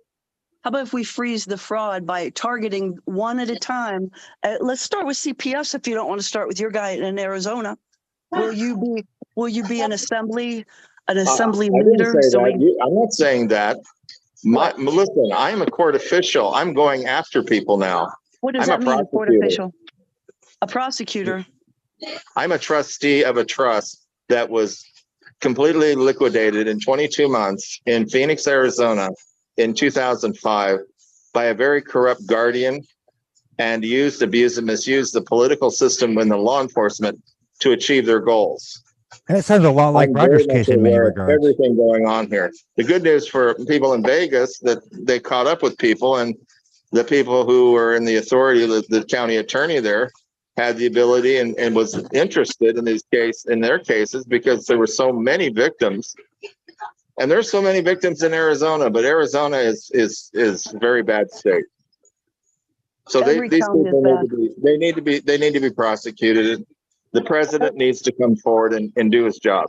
How about if we freeze the fraud by targeting one at a time? Let's start with CPS if you don't want to start with your guy in Arizona. Will you be an assembly I didn't leader? say So that. I'm not saying that. Listen, I am a court official. I'm going after people now. what does I'm that a mean, a court prosecutor. official? A prosecutor. I'm a trustee of a trust that was completely liquidated in 22 months in Phoenix, Arizona in 2005 by a very corrupt guardian and used, abused, and misused the political system and the law enforcement to achieve their goals. And it sounds a lot like I'm very Roger's much case in many aware of regards. everything going on here. The good news for people in Vegas that they caught up with people, and the people who were in the authority, the county attorney there, had the ability and was interested in their cases because there were so many victims. And there's so many victims in Arizona, but Arizona is a very bad state. So Every these county people is need to be prosecuted. The president needs to come forward and do his job.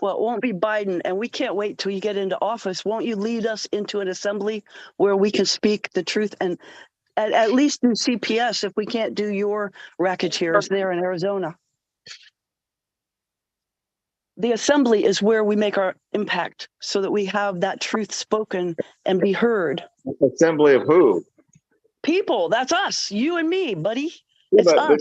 Well, it won't be Biden, and we can't wait till you get into office. Won't you lead us into an assembly where we can speak the truth and at least do CPS if we can't do your racketeers there in Arizona? The assembly is where we make our impact so that we have that truth spoken and be heard. Assembly of who? People, that's us, you and me, buddy. Yeah, It's us.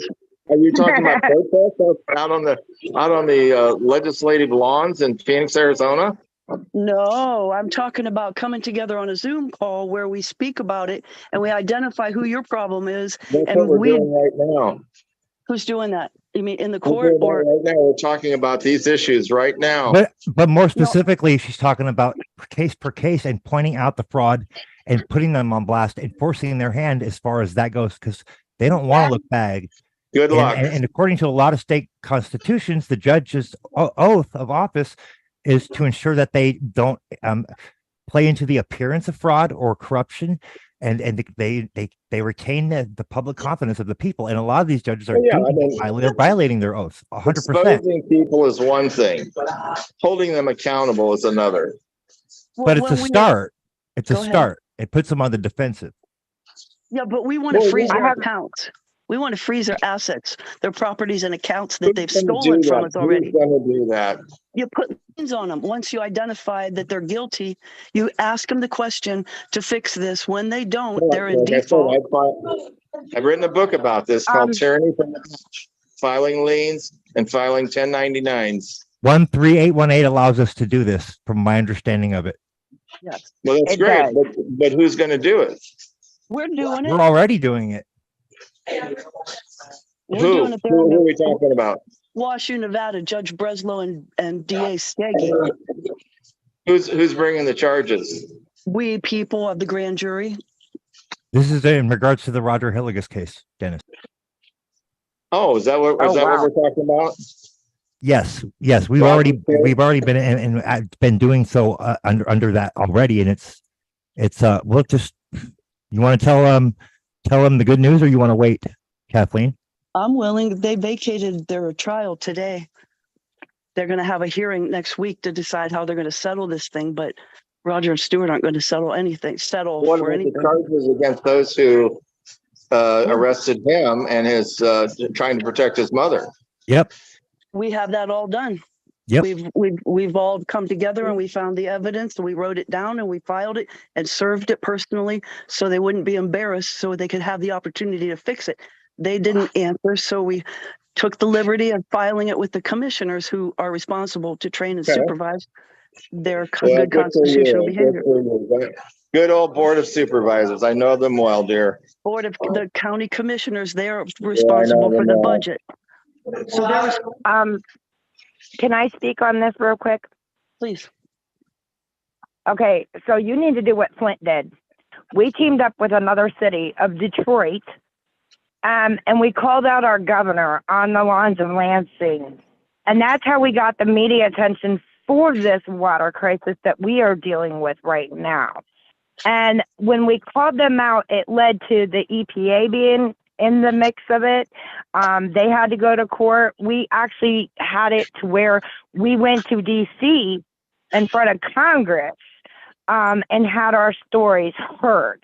Are you talking about protests out on the legislative lawns in Phoenix, Arizona? No, I'm talking about coming together on a Zoom call where we speak about it and we identify who your problem is. That's And what we're doing right now. Who's doing that? You mean in the We're court doing that or? right now. We're talking about these issues right now. But more specifically, she's talking about case per case and pointing out the fraud and putting them on blast and forcing their hand as far as that goes, because they don't want to look bad. Good luck. And according to a lot of state constitutions, the judge's oath of office is to ensure that they don't play into the appearance of fraud or corruption. and they retain the public confidence of the people. And a lot of these judges are Yeah, they're violating their oaths 100%. Exposing people is one thing. Holding them accountable is another. But it's a start. It's a Go ahead. start. It puts them on the defensive. Yeah, but we want to Well, freeze I their have- accounts. We want to freeze their assets, their properties and accounts that Who's they've gonna stolen do from that? us already. Who's gonna do that? You put liens on them. Once you identify that they're guilty, you ask them the question to fix this. When they don't, they're in Like I said, default. I've written a book about this called Um, Tyranny from the Couch, filing liens and filing 1099s. 13818 allows us to do this, from my understanding of it. Yes, Well, that's It great, does. but who's gonna do it? we're doing We're it. already doing it. We're Who? doing it there Who in are we talking about? WashU, Nevada, Judge Breslow and DA Steggy. Who's bringing the charges? We people of the grand jury. This is in regards to the Roger Hilligus case, Dennis. Oh, is that what Oh, what wow. we're talking about? Yes, we've Roger already case? been and been doing so under that already, and it's we'll just, you want to tell them the good news, or you want to wait, Kathleen? I'm willing. They vacated their trial today. They're going to have a hearing next week to decide how they're going to settle this thing. But Roger and Stewart aren't going to settle What for about anything. the charges against those who arrested him and his trying to protect his mother? Yep. We have that all done. Yep. We've all come together and we found the evidence and we wrote it down and we filed it and served it personally so they wouldn't be embarrassed, so they could have the opportunity to fix it. They didn't answer, so we took the liberty of filing it with the commissioners who are responsible to train and Okay. supervise their Well, good good for constitutional you. behavior. Good for you. Good old board of supervisors. I know them well, dear. Board of the county commissioners, they're responsible for them the well. budget. So they're, Can I speak on this real quick? please. Okay, so you need to do what Flint did. We teamed up with another city of Detroit, and we called out our governor on the lawns of Lansing. And that's how we got the media attention for this water crisis that we are dealing with right now. And when we called them out, it led to the EPA being in the mix of it. They had to go to court. We actually had it to where we went to DC in front of Congress and had our stories heard.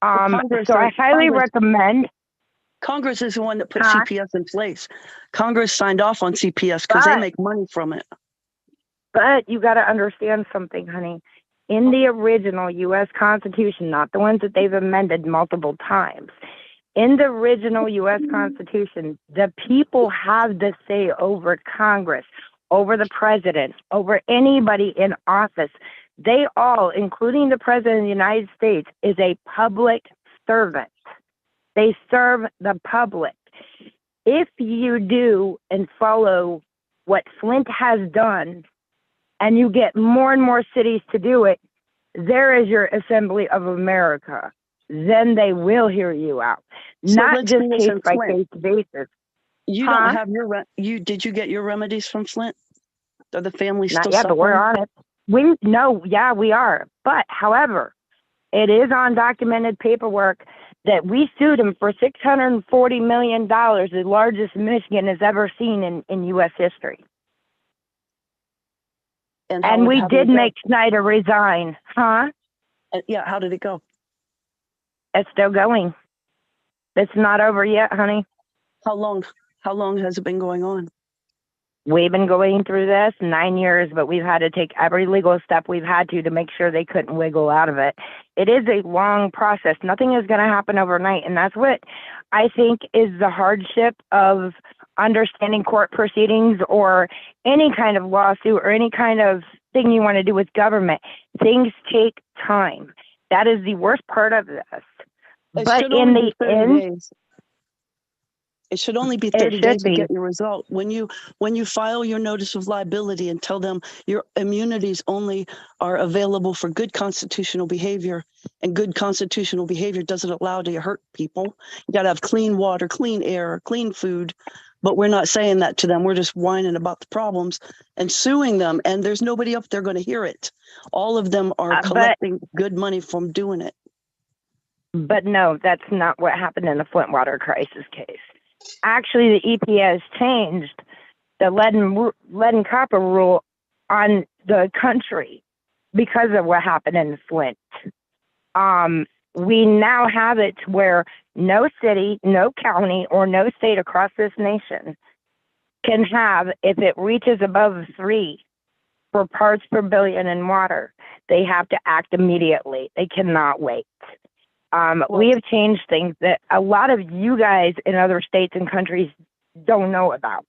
Congress So I is- highly Congress- recommend. Congress is the one that put Huh? CPS in place. Congress signed off on CPS because they But- make money from it. But you got to understand something, honey. In the original U.S. Constitution, not the ones that they've amended multiple times, in the original U.S. Constitution, the people have the say over Congress, over the president, over anybody in office. They all, including the president of the United States, is a public servant. They serve the public. If you do and follow what Flint has done, and you get more and more cities to do it, there is your Assembly of America. Then they will hear you out. So Not let's just do this case in by Flint. case basis. You Huh? don't have your did you get your remedies from Flint? Are the families Not still yet, but we're suffering? on it. We are. But however, it is on documented paperwork that we sued them for $640 million, the largest Michigan has ever seen in U.S. history. how And we did did it go? make Snyder resign. Huh? Yeah, how did it go? It's still going. It's not over yet, honey. How long has it been going on? We've been going through this 9 years, but we've had to take every legal step we've had to make sure they couldn't wiggle out of it. It is a long process. Nothing is going to happen overnight. And that's what I think is the hardship of understanding court proceedings or any kind of lawsuit or any kind of thing you want to do with government. Things take time. That is the worst part of this. It But should in only the be 30 end, days. It should only be It 30 should days to be. get your result. When you file your notice of liability and tell them your immunities only are available for good constitutional behavior, and good constitutional behavior doesn't allow to hurt people. You got to have clean water, clean air, clean food. But we're not saying that to them. We're just whining about the problems and suing them. And there's nobody up there going to hear it. All of them are But- collecting good money from doing it. But no, that's not what happened in the Flint water crisis case. Actually, the EPA has changed the lead and copper rule on the country because of what happened in Flint. We now have it where no city, no county, or no state across this nation can have, if it reaches above 3 for parts per billion in water, they have to act immediately. They cannot wait. We have changed things that a lot of you guys in other states and countries don't know about.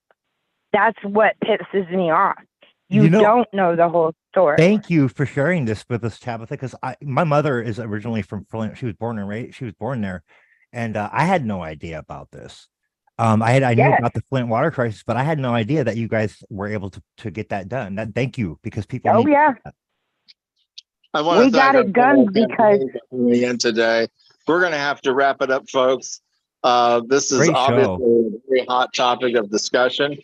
That's what pisses me off. You don't know the whole story. Thank you for sharing this with us, Tabitha, because my mother is originally from Flint. She was born there, and I had no idea about this. I knew about the Flint water crisis, but I had no idea that you guys were able to get that done. Thank you, because people. Oh yeah. I want to We got it done because in today. We're going to have to wrap it up, folks. This is Great obviously show. a very hot topic of discussion.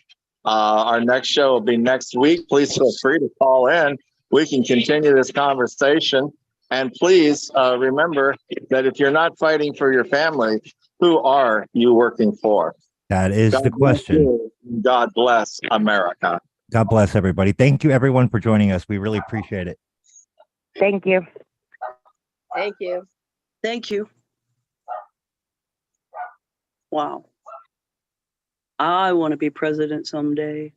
Our next show will be next week. Please feel free to call in. We can continue this conversation. And please remember that if you're not fighting for your family, who are you working for? That is the question. God bless America. God bless everybody. Thank you, everyone, for joining us. We really appreciate it. thank you. Thank you. Thank you. Wow. I want to be president someday.